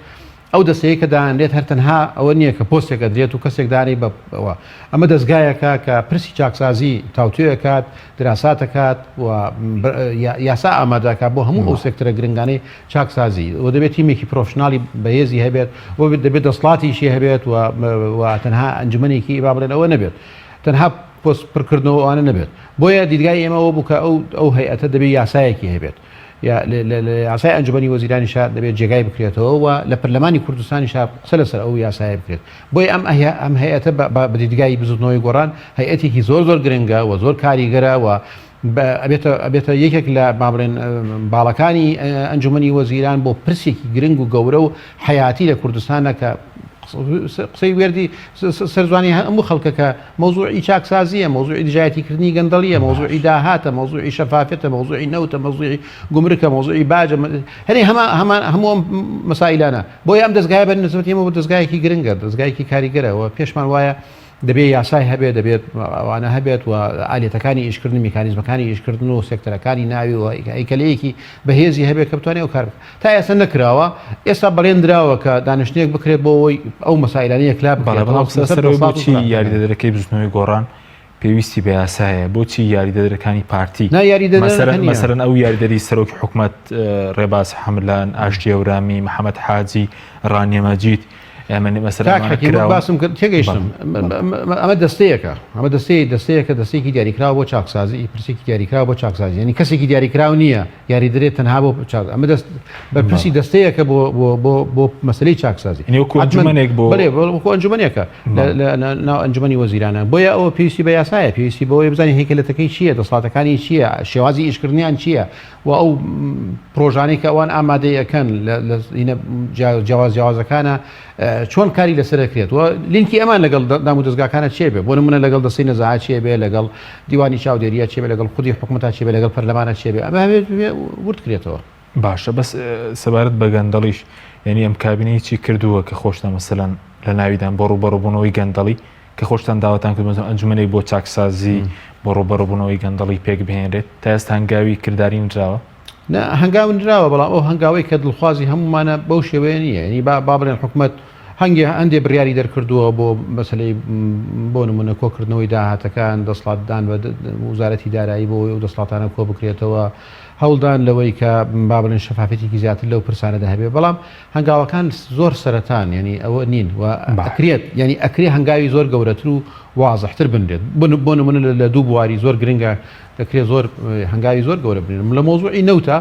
ئەو دەستەیە کە دانرێت هەر تەنها ئەوە نییە کە پۆستێکە درێت و کەسێک دانی بەەوە ئەمە دەستگایەکە کە پرسی چاکسازی تاوتوێکات دراساتەکات و یاسا ئامادەکە بۆ هەموو ئەو سێکترە گرنگانەی چاکسازی و دەبێت تیمێکی پرۆفشنالی بەهێزی هەبێت و دەبێت دەسڵاتیشی هەبێت و تەنها ئەنجومەنێکی با بڵێن ئەوە نەبێت تەنها پۆست پڕکردنەوەوانە نەبێت بۆیە دیدگای ئێمەەوە بوو کە ئەو هەیەتە دەبێت یاسایەکی هەبێت یاسای ئەنجومەنی وەزیرانیشا دەبێت جێگای بکرێتەوە و لە پەرلەمانی کوردستانیشا قسە لەسەر ئەو یاسایە بکرێت بۆی ئەم هەیەتە بە دیدگای بزوتنەوەی گۆڕان هەیەتێکی زۆر گرنگە و زۆر کاریگەرە و ئەبێتە یەکێک لە بابڵێن باڵەکانی ئەنجومەنی وەزیران بۆ پرسێکی گرنگ و گەورە و حیاتی لە کوردستانە کە قسەی وێردی سەرزوانی هەموو خەڵکەکە مەوزوعی چاکسازیە، مەوزوعی دژایەتیکردنی گەندەڵیە، مەوزوعی داهاتە، مەوزوعی شەفافێتە، مەوزوعی نەوتە، مەوزوعی گومرکە، مەوزوعی باجە، هەنێ هەموو مەسائلانە بۆی ئەم دەستگای بە نسبەتیمە بۆ دەستگایەکی گرنگە، دەستگایەکی کاریگەرەوە پێشمان وایە دەبێت یاسای هەبێت، دەبێت ئەوانە هەبێت و ئالێتەکانی ئیشکردن میکانیزمەکانی ئیشکردن و سێکتەرەکانی ناوی و ئەیکەلەیەکی بەهێزی هەبێت کە بتوانێت ئەو کار تا ئێستا نەکراوە. ئێستا بەڵێنراوە کە دانیشتنێک بکرێت بۆەوەی ئەو مەسائلانەیە کلا بۆچی یاریدەدەرەکەی بزنەوەی گۆڕان پێویستی بە یاسایە، بۆچی یاریدەدەرەکانی پارتی مەسەرەن ئەو یاریدەری سەرۆکی حکوومەت ڕێباز حەملان، ئاشتی ئەورامی، محەممەد حاجی، ڕانیە مەجید باسم کرد تێگەیشتم ئەمە دەستەیەەکە، ئەمە دەستەیەکە دەستێکی دیاریکراوە بۆ چاکسازی، پرسێکی دیاریکراوە بۆ چاکسازی، ینی کەسێکی دیاریکراو نییە یاری دەرێت تەنها بۆ ئەمە بەرپرسی دەستەیەکە بۆ مەسلەی چاکسازی ئەنجومەنێک بۆ ئەنجومەنێکە ناو ئەنجومەنی وەزیرانە، بۆیە ئەوە پێویستی بە یاسایە، پێویستی بەوەی بزانانی هێکلەتەکەی چییە، دەسڵاتەکانی چییە، شێوازی ئیشکردنیان چییە و ئەو پرۆژانەی کە ئەوان ئامادەیەکەن جیاوازەکانە چۆن کاری لەسەرکرێت و لینکی ئەمان لەگەڵ دام و دەستگاکانە چێ بێ، بۆ نمونە لەگەڵ دەستی نەزاعات چێ بێ، لەگەڵ دیوانی چاودێریە چێ بێ، لەگەڵ خودی حکوومەتە چێ بێ، لەگەڵ پەرلەمانە چێ بێ، ئەمە وردکرێتەوە. باشە بەس سەبارەت بە گەندەڵیش، یعنی ئەم کابینەی چی کردووە کە خۆشتان مەسەلەن لە ناویدان بۆ ڕوبەڕووبوونەوەی گەندەڵی کە خۆشتان داوەتان کرد ئەنجومەنێک بۆ چاکسازی بۆ ڕوبەڕووبوونەوەی گەندەڵی پێک بهێنرێت تا ئێستا هەنگاوی کردداری نراوە؟ هەنگاو نراوە، بەڵام ئەو هەنگاوی کە دڵخوازی هەمومانە بەو شێوەیە نییە، ینی با بڵێن حکوومەت هەندێ بڕیاری دەرکردووە بۆ مەسلەی بۆ نمونە کۆکردنەوەی داهاتەکان، دەسڵاتدان بە وزارەتی دارایی بۆ و دەسڵاتانە کۆ بکرێتەوە، هەوڵدان لەوەی کە با بڵێن شەفافەتێکی زیاتر لەو پرسانەدا هەبێ، بەڵام هەنگاوەکان زۆر سەرەتان ینی ئەوە نین و ئەکرێت ینی ئەکرێ هەنگاوی زۆر گەورەتر و وازەحتر بنرێت، بۆ نمونە لە دوو بواری زۆر گرنگە دەکرێت زۆر هەنگاوی زۆر گەورە بنێن لە مۆزوعی نەوتە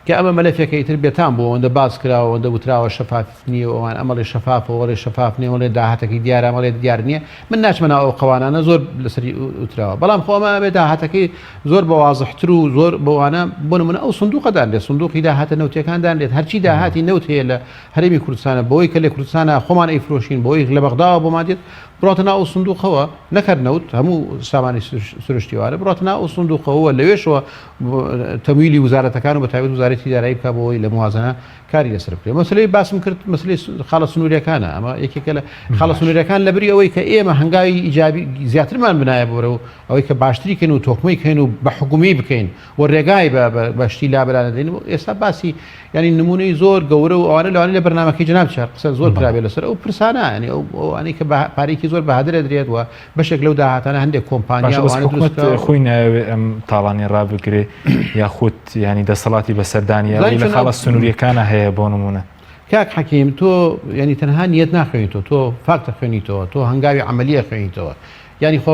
کە ئەمە مەلەفێکی تر بێتان بۆ ئەوەندە باز کراوە ئەوەندە وتراوە شەفاف نییە، ئەوان ئەمەڵی شەفاف وەڵێ شەفاف نیە، وڵێ داهاتەکەی دیارە ئەمەڵێ دیار نییە، من ناچمە ناو ئەو قەوانانە زۆر لەسەری وتراوە، بەڵام خۆمە بێ داهاتەکەی زۆر بە وازەحتر و زۆر بەوانە بۆ نمونە ئەو سندوقەدان لێت، سندوقی داهاتە نەوتەکاندان لێت، هەرچی داهاتی نەوت هەیە لە هەرێمی کوردستانە بۆی کە لە کوردستانە خۆمان ئەیفرۆشین، بۆی لە بەغداوە بۆمان دێت بڕاتە ناو ئەو سندوقەوە، نەکرد نەوت هەموو سامانی سروشتیوارە بڕاتە ناو ئەو سندوقەوە، لەوێشەوە تەمویلی وزارەتەکان و بە تایبەت وزارەتی دارایی بکە بۆی لە موازنە کاری لەسەر بکرێت. مەسلەی باسم کرد مەسلەی خاڵە سنووریەکانە، ئەمە یەکێکە لە خاڵە سنووریەکان لەبری ئەوەی کە ئێمە هەنگاوی ئیجابی زیاترمان بنایە بۆرە و ئەوەی کە باشتری کەین و تۆکمەی کەین و بە حکومی بکەین و ڕێگای بەشتی لابرانە دێن و ئێستا باسی ینی نمونەی زۆر گەورە و ئەوانە لەوانەیە لە بەرنامەکەی جناب چار قسە زۆر کرابێ لەسەر ئەو پرسانە، ینی ئەوانەی کە پارێکی زۆر بەهادرە درێت و بەشێک لەو داهاتانە هەندێک کۆمپانیا خۆی ناوێ ئەم تاڵانی ڕابگرێ یاخود ینی دەسەڵاتی بەسەردانیە لە خاڵە سنووریەکانە هەیە بۆ نمونە. کاک حەکیم تۆ ینی تەنها نیەت ناخوێنیتەوە، تۆ فاکتە خوێنیتەوە، تۆ هەنگاوی عملیە خوێنیتەوە، ینی خۆ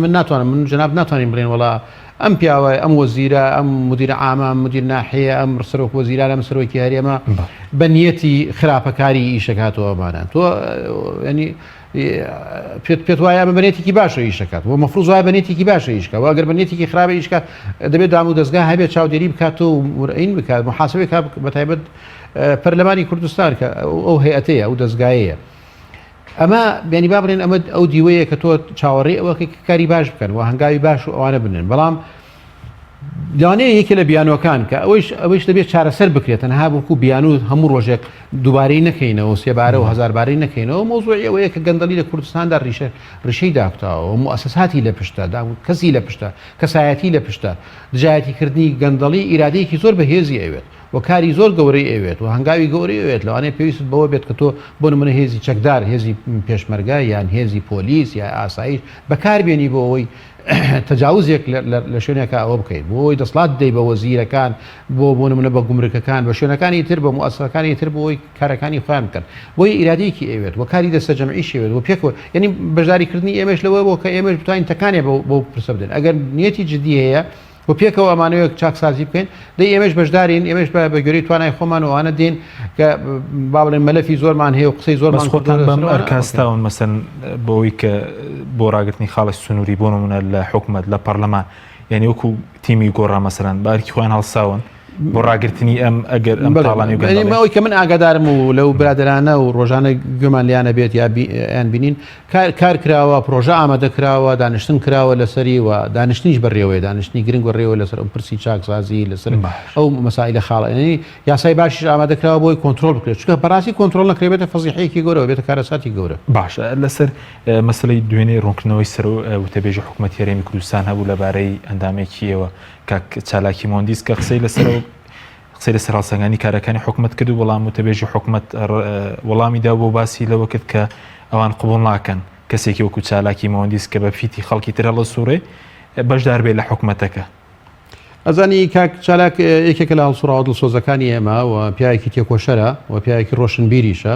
من ناتوانم من جناب ناتوانین بڵێن وڵا ئەم پیاوە ئەم وەزیرە ئەم مدیر عامە مدیر ناحەیە ئەم سەرۆک وەزیرانە ئەم سەرۆکی هەرێمە بە نیەتی خراپەکاری ئیشەکاتەوەمانە، تۆ ینی پێت وایە ئەمە بەنێتێکی باشە ئیشەکات و مەفروض وایە بەنێتێکی باشە ئیشکە و ئەگەر بەنێتێکی خراپە ئیشکات دەبێت دام و دەستگا هەبێت چاودێری بکات و مورعین بکات محاسبەی کات بەتایبەت پەرلەمانی کوردستان کە ئەو هەیئەتەیە ئەو دەستگایەیە. ئەمە بینی با بڵێن ئەمە ئەو دیوەیە کە تۆ چاوەڕێ ئەوە کاری باش بکەن و هەنگاوی باش و ئەوانە بنن، بەڵام لەوانەیە یەکێ لە بیانەکان کە ئەوەیش دەبێت چارەسەر بکرێت تەنها بکو بیانوت هەموو ڕۆژێک دووبارەی نەکەینەوە سێبارە و هەزاربارەی نەکەینەوە، مۆزوعی ئەوەیە کە گەندەڵی لە کوردستاندا ڕیشەی داکتاوە و مؤسساتی لە پشتە کەسی لە پشتە کەسایەتی لە پشتە دژایەتیکردنی گەندەڵی ئیرادەیەکی زۆر بەهێزی ئەوێت و کاری زۆر گەورەی ئەوێت و هەنگاوی گەورەی ئەوێت، لەوانەیە پێویست بەوە بێت کە تۆ بۆ نمونە هێزی چەکدار، هێزی پێشمەرگە یان هێزی پۆلیس یا ئاسایش بەکاربێنی بۆ ئەوەی تەجاوزێک لە شوێنێکە ئەوە بکەیت، بۆ ئەوی دەسڵات دەی بە وەزیرەکان بۆ نمونە بە گومرکەکان بە شوێنەکانی تر بە مؤسسەکانی تر بۆی کارەکانی خۆیان بکەن، بۆی ئیرادەیەکی ئەوێت و کاری دەستە جەمعی شێوێت و پێکەوە ینی بەشداریکردنی ئێمەش لەوە بۆ کە ئێمەش بتوانین تەکانێ بۆ پرسە بدەن، ئەگەر نیەتی جددی هەیە و پێکەوە ئەمانەوەیەک چاکسازی بکەین دەی ئێمەش بەشدارین، ئێمەش بە گوێرەی توانای خۆمان وانە دێن کە با بڵێن مەلەفی زۆرمان هەیە و قسەی زۆرمان خۆتان بەم ئەرکاستاون مەسەن بۆەوەی کە بۆ ڕاگررتنی خاڵی سنووری بۆ نمونە لە حکوومەت لە پەرلەمان یعنی وەکو تیمی گۆڕا مەسەرەن باکی خۆیان هەڵساون بۆ ڕاگررتنی ئەم ئەگەر ئەم تاڵانی ئەوەی کە من ئاگادارم و لەو برادرانە و ڕۆژانە گوێمان لیانە بێت یان بینین کار کراوە پرۆژە ئامادە کراوە دانیشتن کراوە لەسەری و دانیشتنیش بەڕێوەیە دانیشتنی گرنگ بەڕێوە لەسەر ئەم پرسی چاکسازی لەسەر ئەو مەسائلە خاڵەنی یاسای باشیش ئامادە کراوە بۆی کۆنتترۆل بکرێت چکە بەڕاستی کۆنتترۆل نەکرێت بێتە فەزیحەیەکی گەورەوە بێتە کارەساتی گەورە باش لەسەر مەسلەی دوێنێ ڕوونکردنەوەی سەر و وتەبێژی حکوومەتی هەرێمی کوردستان هەبوو لەبارەی ئەندامێکیەوە کاک چالاکی مۆندیس کە قسەی لەسەرەوە قسەی لەسەر هەڵسەنگانی کارەکانی حکوومەت کرد و وەڵام وتەبێژی حکوومەت وەڵامیدا بۆ باسی لەوە کرد کە ئەوان قبول ناکەن کەسێکی وەکو چالاکی مۆندیس کە بە فیتی خەڵکی ترە لە سوورێ بەشدار بێت لە حکوومەتەکە ئەزانی کاک چالاک یەکێکە لە هەڵسوڕاوە دڵسۆزەکانی ئێمە و پیاوێکی تێکۆشەرە و پیاوێکی ڕۆشنبیریشە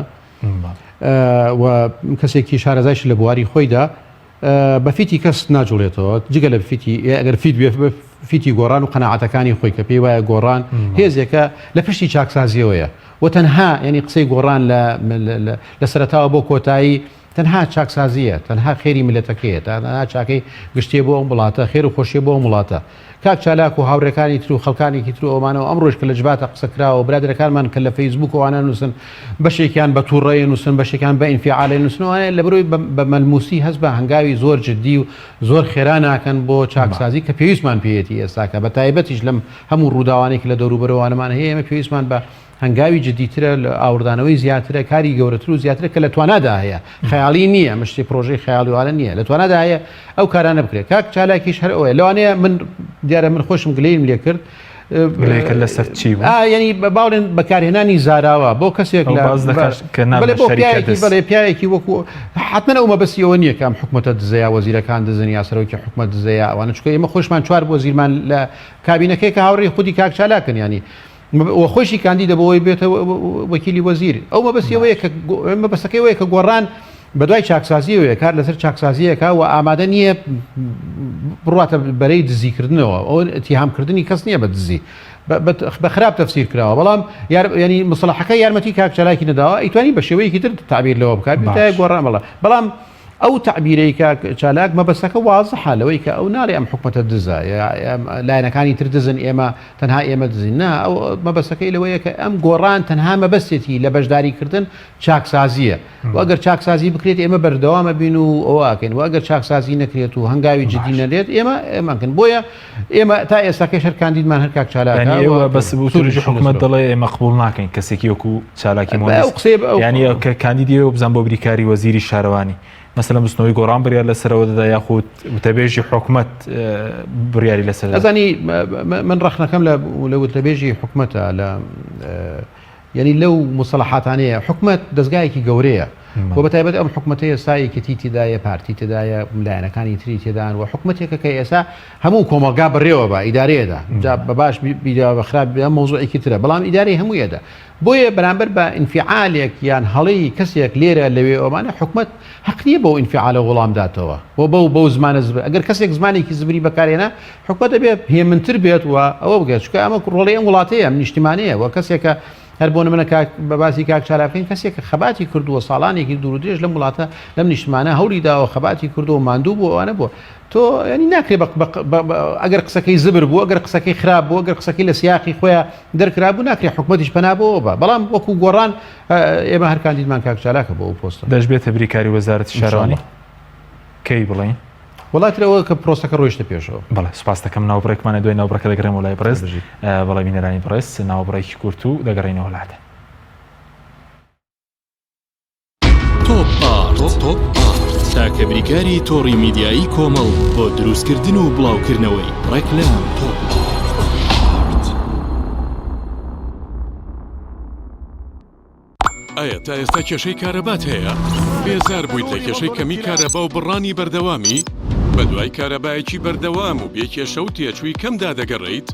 و کەسێکی شارەزایش لە بواری خۆیدا بە فیتی کەس ناجوڵێتەوە جگە لە فیتی ئەگەر فیت بێ فیتی گۆڕان و قەناعەتەکانی خۆی کە پێی وایە گۆڕان هێزێکە لە پشتی چاکسازیەوەیە و تەنها ینی قسەی گۆڕان لە سەرەتاوە بۆ کۆتایی تەنها چاکسازیە تەنها خێری ملەتەکەیە تەنها چاکەی گشتێ بۆ ئەم وڵاتە خێر و خۆشیە بۆ ئەم وڵاتە کاک چالاک و هاوڕێکانی تر و خەڵکانێکی تر ئەومانەوە ئەمڕۆژ کە لە جباتە قسەکراوە برادرەکانمان کە لە فەیسبوک ئەوانە نووسن بەشێکیان بە تووڕێ نووسن بەشێکیان بە ئینفعالە نووسنەوە لە بەرۆی بە مەلموسی هەست بە هەنگاوی زۆر جددی و زۆر خێرا ناکەن بۆ چاکسازی کە پێویستمان پێێتی ئێستاکە بە تایبەتیش لەم هەموو ڕووداوانێک لە دەوروبەرەوانەمان هەیە ئێمە پێویستمان بە هەنگاوی جددیترە لە ئاوردانەوەی زیاترە کاری گەورەتر و زیاترە کە لە توانادا هەیە خەیاڵی نییە مشتی پرۆژەی خەیاڵیوانە نییە لە توانادا هەیە ئەو کارانە بکرێت کاک چالاکیش هەر ئەوەیە لەوانەیە من دیارە من خۆشم گلەیم لێ کرد لەسەر چی ینی باڵێن بەکارهێنانی زاراوە بۆ کەسێک بەڵێ پیاوێکی وەکو حتممە ئەو مەبەستیەوە نییە کە ئەم حکوومەتە دزەیە وەزیرەکان دزن یا سەرۆکی حکوومەت دزەیە ئەوانە چکە ئێمە خۆشمان چوار بۆ زیرمان لە کابینەکەی کە هاوڕێی خودی کاک چالاکن ینی و خۆشی کاندیدە بەوەی بێتە وەکیلی وەزیر ئەو مەبەستیەوەیە کە مەبەستەکەیەوەیە کە گۆڕان بەدوای چاکسازیەوە کار لەسەر چاکسازیەکە و ئامادە نییە بڕاتە بەرەی دزیکردنەوە ئەو اتهامکردنی کەس نییە بە دزی بە خراپ تەفسیر کراوە بەڵام ینی مصلحەکە یارمەتی کاک چالاکی نەداوە ئەیتوانی بە شێوەیەکی تر تعبیر لەوە بکات گۆڕان بەڵام ئەو تعبیرەی کە چالاک مەبەستەکە وازەحە لەوەی کە ئەو ناڵێ ئەم حکوومەتە دزە لایەنەکانی تر دزن ئێمە تەنها ئێمە دزین نا ئەو مەبەستەکەی لەوەیە کە ئەم گۆڕان تەنها مەبەستێتی لە بەشداریکردن چاکسازیە و ئەگەر چاکسازی بکرێت ئێمە بەردەوامە بین و ئەوواکەین و ئەگەر چاکسازی نەکرێت و هەنگاوی جددی نەدێت ئێمەکەن بۆیە ئێمە تا ئێستاکەش هەر کاندیدمان هەر کاک چالاکەوە بەس بوتوریژی حکوومەت دەڵێ ئێمە قبول ناکەین کەسێکی وەکو چالاکی مۆندیس ینی کە کاندیدیەوە بزان بۆ بریکاری وەزیری شارەوانی مثلا مستنەوەی گۆڕان بریار لەسەرەوە دەدا یاخود وتەبێژی حکوومەت بریاری لەسەر ئەزانی من ڕەخنەکەم لە وتەبێژی حکوومەتە لە ینی لەو مصلحاتانەیە حکوومەت دەستگایەکی گەورەیە بۆ بەتایبەت ئەم حکوومەتە ئێستایەکەتی تێدایە پارتی تێدایە لایەنەکانی تری تێدان و حکوومەتێکە کە ئێستا هەموو کۆمەلگا بڕێوە بە ئیدارەیەدا بە باش بە خراپ مۆزوعێکی ترە بەڵام ئیدارەی هەموویەدا بۆیە بەرامبەر بە ئینفعالێک یان هەڵەی کەسێک لێرە لەوێ ئەومانە حکوومەت حەق نییە بۆ ئینفعالە وەڵام داتەوە بۆ زمانە ئەگەر کەسێک زمانێکی زبری بەکارێنە حکوومەت دەبێت هێمنتر بێت و ئەوە بگەێت چکە ئەمە ڕۆڵی ئەم وڵاتەیە نیشتیمانەیە و کەسێکە هەر بۆ منە بە باسی کاک چالاکەین کەسێکە خەباتی کردووە ساڵانێکی دوور و درێژ لەم وڵاتە لەم نیشتمانە هەوری داوە خەباتی کردو و ماندوو بوو ئەوانە بووە تۆ ینی ناکرێت ئەگەر قسەکەی زبر بوو ئەگەر قسەکەی خراپ بوو ئەگەر قسەکەی لە سیاقی خۆیان دەرکرا بوو ناکرێت حکوومەتیش پەنابەوە بە بەڵام وەکو گۆڕان ئێمە هەر کاندیدمان کاک چالاکە بۆ ئەو پۆستە دەشبێتە بریکاری وەزارەتی شارەوانی کەی بڵێن وڵاترەوە کە پرۆسەکە ڕۆیشتە پێشەوە بەڵێ سوپاس دەکەم ناوبڕێکمانە دوای ناوبڕەکە دەگەڕێم وڵای بەڕێز بەڵێ بینەرانی بەڕێز ناوبڕێکی کورت و دەگەڕێنەوە وڵاتە تۆپ تاکە بریکاری تۆڕی میدیایی کۆمەڵ بۆ دروستکردن و بڵاوکردنەوەی ڕێکلام ئایا تا ئێستا کێشەی کارەبات هەیە؟ بێزار بوویت لە کێشەی کەمی کارەبا و بڕانی بەردەوامی؟ بە دوای کارەبایەکی بەردەوام و بێکێشە و تێچووی کەمدا دەگەڕێیت؟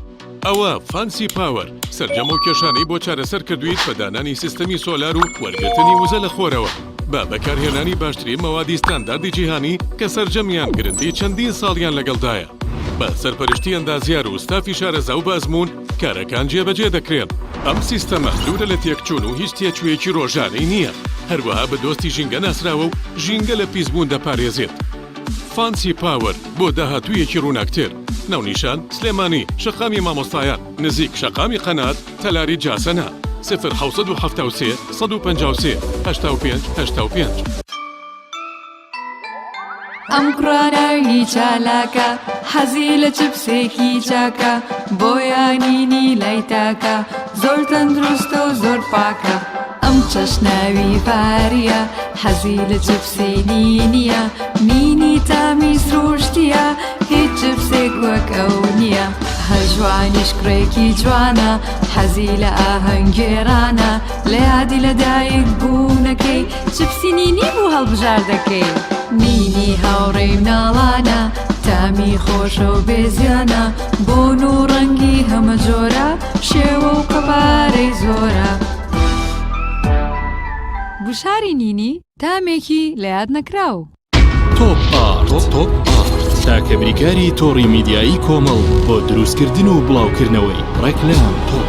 ئەوە فانسی پاوەر سەرجەم و کێشانەی بۆ چارەسەر کردویت بە دانانی سیستەمی سۆلار و وەرگرتنی وزە لە خۆرەوە بە بەکارهێنانی باشترین مەوادی ستانداردی جیهانی کە سەرجەمیان گرنگی چەندین ساڵیان لەگەڵدایە بە سەرپەرشتی ئەندازیار و ستافی شارەزا و بازمون کارەکان جێبەجێ دەکرێن ئەم سیستەمە دوورە لە تێکچوون و هیچ تێکوێکی ڕۆژانەی نییە هەروەها بە دۆستی ژینگە ناسراوە و ژینگە لە پیسبوون دەپارێزێت فانسی پاور بۆ داهاتوویەکی ڕووناکتر. ناونیشان سلێمانی شەقامی مامۆستایان نزیک شەقامی قەنات تەلاری جاسەنا 0 153 85 85. ئەم کوڕانەی چالاکە حەزی لە چپسێکی چاکە بۆیانینی لای تاکە زۆر تەندروستە و زۆر پاکە. ئەم چەشناوی پاریە حەزی لە چپسێنی نییە نینی تامیز ڕۆشتیە هیچ چپسێک وەک ئەو نییە. هەژوانیش کوڕێکی جوانە حەزی لە ئاهەنگێرانە لە یادی لەدایک بوونەکەی چپسی نینی بوو هەڵبژار دەکەی. نینی هاوڕێی مناڵانە تامی خۆشە و بێزیانە بۆن و ڕەنگی هەمە جۆرە شێوە و قەبارەی زۆرە. بشاری نینی تامێکی لە یاد نەکراو. تۆپ ئارت تاکە بریکاری تۆڕی میدیایی کۆمەڵ بۆ دروستکردن و بڵاوکردنەوەی ڕێکلام تۆپ.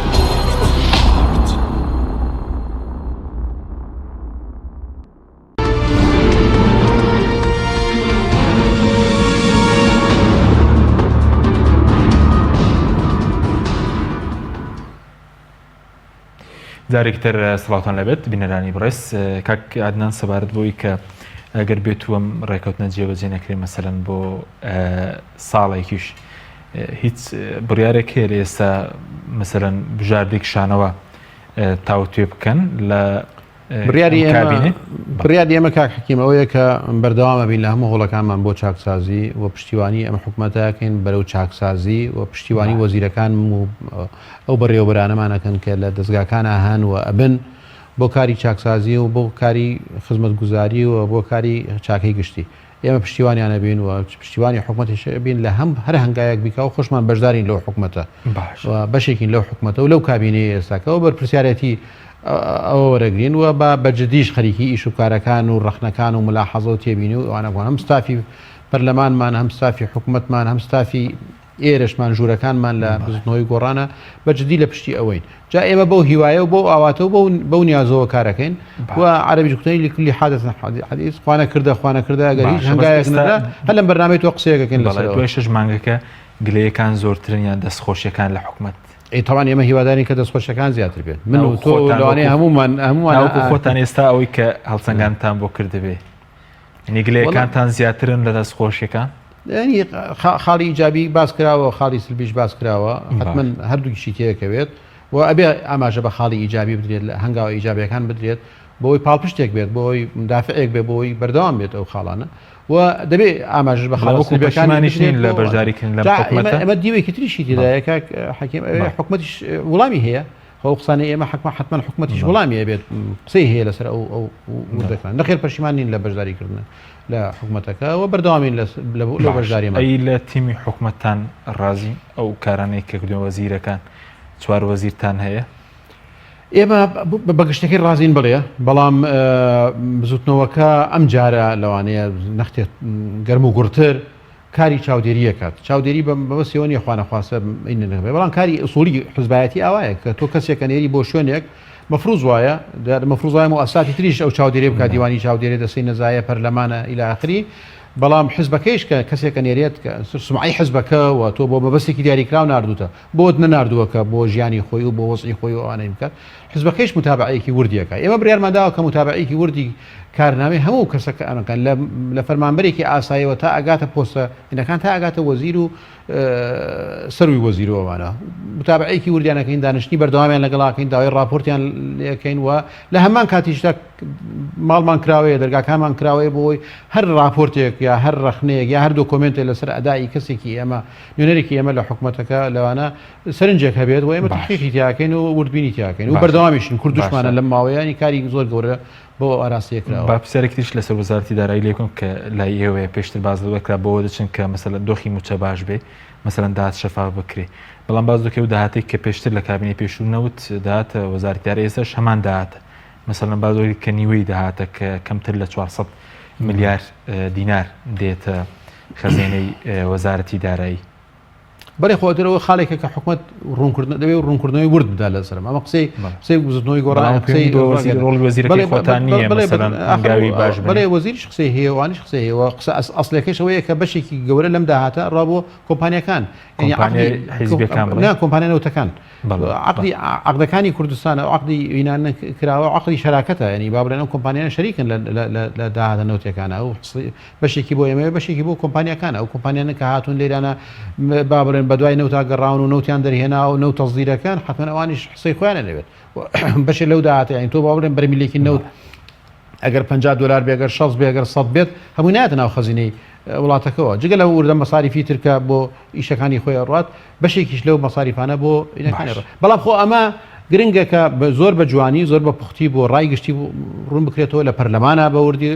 جارێکتر سڵاتان لەبێت بینەرانی بڕێز کاک عادنان سەبارەت بۆی کە ئەگەر بێت وەم ڕێکەوتنە جێبەجێ نەکرێ مەسەلەن بۆ ساڵێکیش هیچ بڕیارێک هەیە لە ئێستا مەسەلەن بژاردێک شانەوە تاوتێ بکەن لە بڕیاری ئێمە کاک حەکیم ئەوەیە کە بەردەوامە بین لە هەموو هەوڵەکانمان بۆ چاکسازی و پشتیوانی ئەمە حکوومەتەکەین بەرەو چاکسازی و پشتیوانی وەزیرەکان و ئەو بەڕێوەبەرانەمانەکەن کە لە دەستگاکان ئاهان و ئەبن بۆ کاری چاکسازی و بۆ کاری خزمەتگوزاری و بۆ کاری چاکەی گشتی. ئێمە پشتیوانیانە بین و پشتیوانی حکوومەتیش بین لە هەر هەنگایەک بیکە و خۆشمان بەشدارین لەو حکوومەتە بەشێکین لەو حکوومەتە و لەو کابینەی ئێستاکەەوە بەرپرسیارەتی ئەوە وەرەگرین و بە جددیش خەریکی ئیش و کارەکان و ڕەخنەکان و ملاحەزە و تێبینی و ئەوانەوان هەم ستافی پەرلەمانمان هەم ستافی حکوومەتمان هەم ستافی ئێرەشمان ژوورەکانمان لە بزنەوەی گۆڕانە بە جددی لە پشتی ئەوەین. جا ئێمە بەو هیوایە و بۆ ئاواتە و بەو نیازەوە کارەکەین و عەرەبی جوتەی لکلی حادث حدیث خوانە کردە ئەگەر هیچ هەنگایەک نەدا هەر لەم بەرنامەی تۆ قسەیەکەکەین لەسەر دوای 6 مانگەکە گلەیەکان زۆرترن یان دەستخۆشیەکان لە حکوومەت. تاوان ئێمە هیوادارین کە دەستخۆشەکان زیاتر بێت من و تۆ لەوانەیە هەمومان خۆتان ئێستا ئەوەی کە هەڵسەنگانتان بۆ کردبێ نیگلەیەکانتان زیاترن لە دەستخۆشیەکان. ینی خاڵی ئیجابی باس کراوە خاڵی سلبیش باس کراوە حتمما هەردووکیشی تەیەکەوێت و ئەبێ ئاماژە بە خاڵی ئیجابی بدرێت لە هەنگاوە ئیجابیەکان بدرێت بۆی پاڵپشتێک بێت بۆی مدافعێک بێ بۆی بەردەوام بێت ئەو خاڵانە و دەبێ ئاماژە بە خاڵەکانیشین لە بەشداریکردن لە حکوومەتە. ئەمە دیوێکی تریشی تێدایە کاک حەکیم حکوومەتیش وڵامی هەیە خۆ قسانەی ئێمە حتمما حکوومەتیش وڵامی بێت قسەی هەیە لەسەر ئەو وردەکان نەخێر پەشیمان نین لە بەشداریکردن لە حکوومەتەکە و بەردەوامین لە بەشداری ئەی لە تیمی حکوومەتتان ڕازی ئەو کارانەی کە کردووە وەزیرەکان چوار وەزیرتان هەیە؟ ئێمە بەگشتەکەی ڕازین بڵێ بەڵام بزوتنەوەکە ئەم جارە لەوانەیە نەختێت گەرم و گورتر کاری چاودێریە کات چاودێری بەبەستەوە نیە خوانەخواسە نەبێ بەڵام کاری ئوسوڵی حزبایەتی ئاوایە کە تۆ کەسێکە نێری بۆ شوێنێک مەفروض وایە مەفروض وایە و ئاساتی تریش ئەو چاودێری بکات دیوانی چاودێری دەسەی نەزایە پەرلەمانە ئیلی ئاخری بەڵام حزبەکەیش کە کەسێکە نێرێت کە سمعی حزبەکە و تۆ بۆ بەبەستێکی دیاریکراو ناردوتە بۆت نەناردووەکە بۆ ژیانی خۆی و بۆ وەزعی خۆی و ئەوانەی بکات حزبەکەیش متابعەیەکی وردیەکە. ئێمە بڕیارمەداوە کە متابعەیەکی وردی کارنامەی هەموو کەسەکە ئەنەکەن لە فەرمانبەرێکی ئاساییەوە تا ئەگاتە پۆستە ئینەکان تا ئەگاتە وەزیر و سەروی وەزیرەوەوانە متابعەیەکی وردیانەکەین دانیشتنی بەردەوامیان لەگەڵاکەین داوای راپۆرتیان لەکەین و لە هەمان کاتیشدا ماڵمان کراوەیە دەرگاکانمان کراوەیە بۆی هەر راپۆرتێک یا هەر ڕەخنەیەک یا هەر دۆکۆمنتێک لەسەر ئەدای کەسێکی ئێمە نوێنەرێکی ئێمە لە حکوومەتەکە لەوانە سەرنجێک هەبێت و ئێمە تحقیقی تیاکەین و وردبینی تیاکەین و بەردەوامیشین کوردوشمانە لەم ماوەیانی کاری زۆر گەورە بۆ ئاراستەیەکراوە. با پرسیارێکیش لەسەر وەزارەتی دارایی لێکم کە لای ئێوەیە پێشتر بازەوەکرا بۆ دەچن کە مەسەلەن دۆخی موچە باش بێ مەسەلەن داهات شەفاف بکرێ بەڵام باز دەکەوت داهاتێک کە پێشتر لە کابینەی پێشوو نەوت داهاتە وەزارەتی دارایی ئێستاش هەمان داهاتە مەسەلەن بازەوەی کە نیوەی داهاتە کە کەمتر لە 400 ملیار دینار دێتە خەزینەی وەزارەتی دارایی. بەڵێ خۆترەوە خاڵێکە کە حکوومەت ڕوونکردن دەبێت ڕوونکردنەوەی ورد بدا لە سەرم ئەمە قسەی بزنەوەی گۆڕان بەڵێ وەزیریش قسەی هەیە وانیش قسەی هەیە قسە ئەسلەکەشەوەیە کە بەشێکی گەورە لەم داهاتە ڕابوو کۆمپانیەکان کۆمپانیا نەوتەکان عقدەکانی کوردستان و عقدی وینان کراوە عقدی شەراکەتە ینی با بڵێن ئەو کۆمپانیانە شەریکن لە داهاتە نەوتەکانە ئەو بەشێکی بۆ ئێمە بەشێکی بۆ کۆمپانیەکانە ئەو کۆمپانیانە کە هاتوون لێرانە با بڵێن بەدوای نەوتا گەڕاون و نەوتیان دەرهێنا و نەوت تەزدیرەکان حتمەن ئەوانیش قسەی خۆیانە لەوێت بەشێ لەو داهاتە ینی تۆ با بڵێن بەرمیلێکی نەوت ئەگەر $50 بێگەر 60 بێگەر 100 بێت هەمووی نایەتە ناو خەزینەی وڵاتەکەەوە جگە لە وردە مەساریفی ترکە بۆ ئیشەکانی خۆی ڕات بەشێکیش لەو مەساریفانە بۆ بەڵام خۆ ئەمە گرنگە کە زۆر بە جوانی زۆر بە پوختی بۆ ڕای گشتی ڕوون بکرێتەوە لە پەرلەمانە بە وردی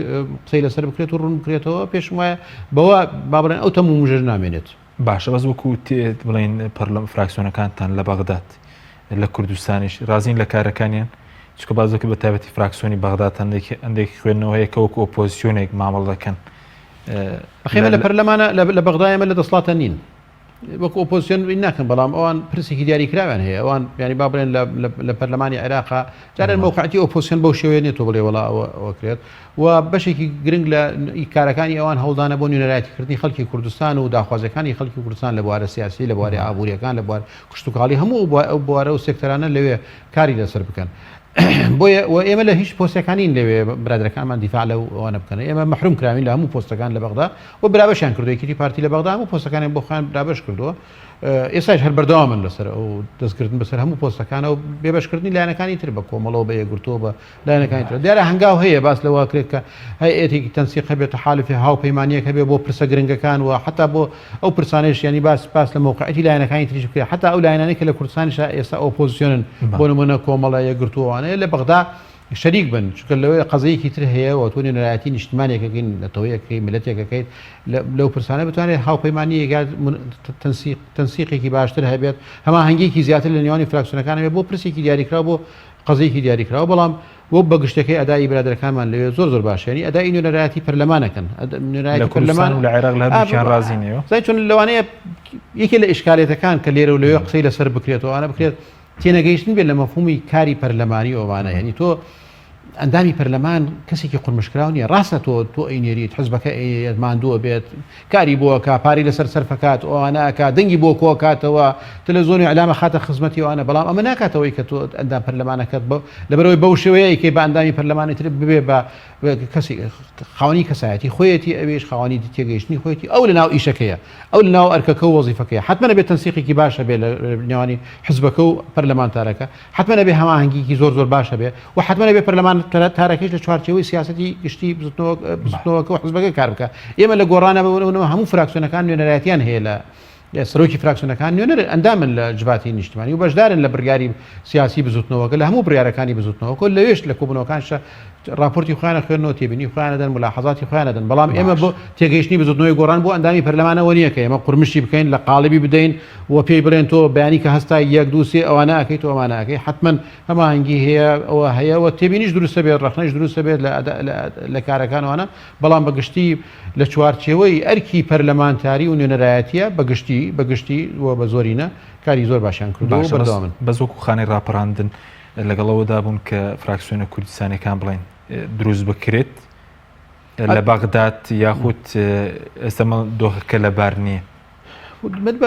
قسەی لەسەر بکرێت و ڕوون بکرێتەوە پێشم وایە بەوە با بڵێن ئەو تەموو مژە نامێنێت باشە بەس وەکو بڵین پەرلەم فراکسیۆنەکانتان لە بەغداد لە کوردستانیش رازین لە کارەکانیان چکە بازەکە بە تایبەتی فراکسیۆنی بەغداد ئەندێکی خوێندنەوەیە کە وەکو ئۆپۆزیسیۆنێک مامەڵ دەکەن بەخێمە لە پەرلەمانە لە بەغدایەمە لە دەسڵاتە نین وەکو ئۆپۆزیسیۆن ناکەن بەڵام ئەوان پرسێکی دیاریکراویان هەیە ئەوان ینی با بڵێن لە پەرلەمانی عێراقا جارێن موقعەتی ئۆپۆزیسیۆن بەو شێوەیە نێتۆ بڵێ وڵا ئەوە کرێت و بەشێکی گرنگ لە کارەکانی ئەوان هەوڵدانە بۆ نوێنەرایەتیکردنی خەڵکی کوردستان و داخوازەکانی خەڵکی کوردستان لە بوارە سیاسی لە بوارەی ئابوووریەکان لە بوار کشتتوکاڵی هەموو ئەو بوارە و سێکتەرانە لەوێ کاری لەسەر بکەن بۆیە ئێمە لە هیچ پۆستەکانین لەوێ برادەکانمان دیفاع لەو ئەوانە بکەن ئێمە مەحروم کراوین لە هەموو پۆستەکان لە بەغدا و برابەشیان کردو یەکێتی پارتی لە بەغدا هەموو پۆستەکانی بۆ خۆیان برابەش کردووە ئێستاش هەر بەردەوامن لەسەر ئەو دەستکردن بەسەر هەموو پۆستەکانە و بێبەشکردنی لایەنەکانی تر بە کۆمەڵەوە بە یەکگرتووە بە لایەنەکانی تر دیارە هەنگاو هەیە باس لەوە کرێت کە هەیەتێکی تەنسیق هەبێت حالفی هاوپەیمانیەک هەبێت بۆ پرسە گرنگەکان و حتا بۆ ئەو پرسانەش ینی باس لە موقعەتی لایەنەکانی تریش بکرێت حتا ئەو لایەنانەی کە لە کوردستانیش ئێستا ئۆپۆزیسیۆنن بۆ نمونە کۆمەڵە یەکگرتووانەیە لە بەغدا شەریک بن چکە لەوەی قەزەیەکی تر هەیە و تۆ نوێنەرایەتی نیشتیمانێکەکەین لەتەوەیەکەی ملەتێکەکەیت لەو پرسانە بتوانێت هاوپەیمانی تەنسیقێکی باشتر هەبێت هەماهەنگێکی زیاتر لە نێوانی فراکسیۆنەکان هەبێت بۆ پرسێکی دیاریکراوە بۆ قەزەیەکی دیاریکراوە بەڵام بۆ بە گشتەکەی ئەدای برادەکانمان لەوێ زۆر باش ینی ئەدای نوێنەرایەتی پەرلەمانەکەن لە کوردستان و لە عێراق لە هەردووکیان رازینەوە زای چۆن لەوانەیە یەکێ لە ئیشکالێتەکان کە لێرە و لەوێ قسەی لەسەر بکرێتەوە ئەوانە بکرێت تێنەگەیشتن بێت لە مەفهومی کاری پەرلەمانی ئەوانە ینی تۆ ئەندامی پەرلەمان کەسێکی قورمشکراو نیە ڕاستە تۆ ئەینێریت حزبەکە ماندووە بێت کاری بۆکە پاری لەسەر سەرفەکات ئەوانەکە دەنگی بۆ کۆکاتەوە تەلەڤیزیۆنی ئەلامە خاتە خزمەتی ئەوانە بەڵام ئەمە ناکاتەوەی کە تۆ ئەندام پەرلەمانەکەت لەبەرەوەی بەو شێوەیە کەی بە ئەندامی پەرلەمانی تر ببێ بە کەسی خاوەنی کەسایەتی خۆیەتی ئەوێش خاوەنی تێگەیشتنی خۆیەتی ئەو لەناو ئیشەکەیە ئەو لەناو ئەرکەکە و وەزیفەکەیە حتممە بێت تەنسیقێکی باشە بێ لە نێوانی حزبەکە و پەرلەمانتارەکە حتممە بێ هەماهەنگێکی زۆر باشە بێ و حتممە بێ پەرلەمان تارەکەش لە چوارچێوەی سیاسەتی گشتی بزنەوەکە و حزبەکە کار بکە ئێمە لە گۆڕانە بەونەوە هەموو فراکسیۆنەکان نوێنەرایەتیان هەیە لە سەرۆکی فراکسیۆنەکان نوێنەر ئەندامن لە جباتی نیشتیمانی و بەشدارن لە بڕیاری سیاسی بزوتنەوەکە لە هەموو بڕیارەکانی بزوتنەوەکە لەوێش لە کۆبنەوەکانشە راپۆرتی خۆیانە خوێنەوە تێبینی خۆیانەدەن ملاحەزاتی خۆیانەدەن بەڵام ئێمە بۆ تێگەیشتنی بزوتنەوەی گۆڕان بۆ ئەندامی پەرلەمانەوە نییە کە ئێمە قورمشی بکەین لە قاڵبی بدەین و پێی بڵێن تۆ بەیانی کە هەستا 1 2 3 ئەوانە ئەەکەیت و ئەمانەکەی حتمما هەماهەنگی هەیە ئەوە هەیەەوە تێبینیش دروستە بێت ڕخنەش دروستە بێت لە کارەکانەوەە بەڵام بەگشتی لە چوارچێوەی ئەرکی پەرلەمانتاری و نوێنەرایەتیە بەگشتی و بە زۆرینە کاری زۆر باشیان کردو بەردەوامن بەزۆکو خانەی ڕاپەڕاندن لەگەڵەوەدا بوون کە فراکسیۆنە کوردستانەکان بڵێن دروست بکرێت لە بەغداد یاخود ئێستەمە دۆخەکە لەبار نییە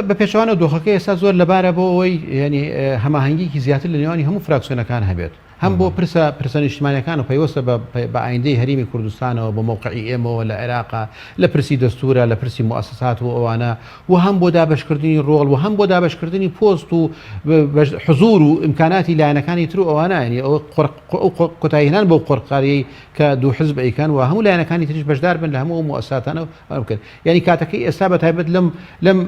بە پێشەوانە دۆخەکە ئێستا زۆر لەبارە بۆ ئەوەی ینی هەماهەنگێکی زیاتر لە نێوانی هەموو فراکسیۆنەکان هەبێت هەم بۆ پرسە نیشتیمانیەکان و پەیوەستە بە ئایندەی هەرێمی کوردستانەوە بە موقعی ئێمەوە لە عێراقا لە پرسی دەستورە لە پرسی مؤسسات و ئەوانە و هەم بۆ دابەشکردنی ڕۆڵ و هەم بۆ دابەشکردنی پۆست و حزور و ئیمکاناتی لایەنەکانی تر و ئەوانە ینی ئەو کۆتاییهێنان بۆ قۆڕقاریەی کە دوو حزب ئەیکەن و هەموو لایەنەکانی تریش بەشدار بن لە هەموو مؤسساتانە بکرد ینی کاتەکەی ئێستا بەتایبەت لەم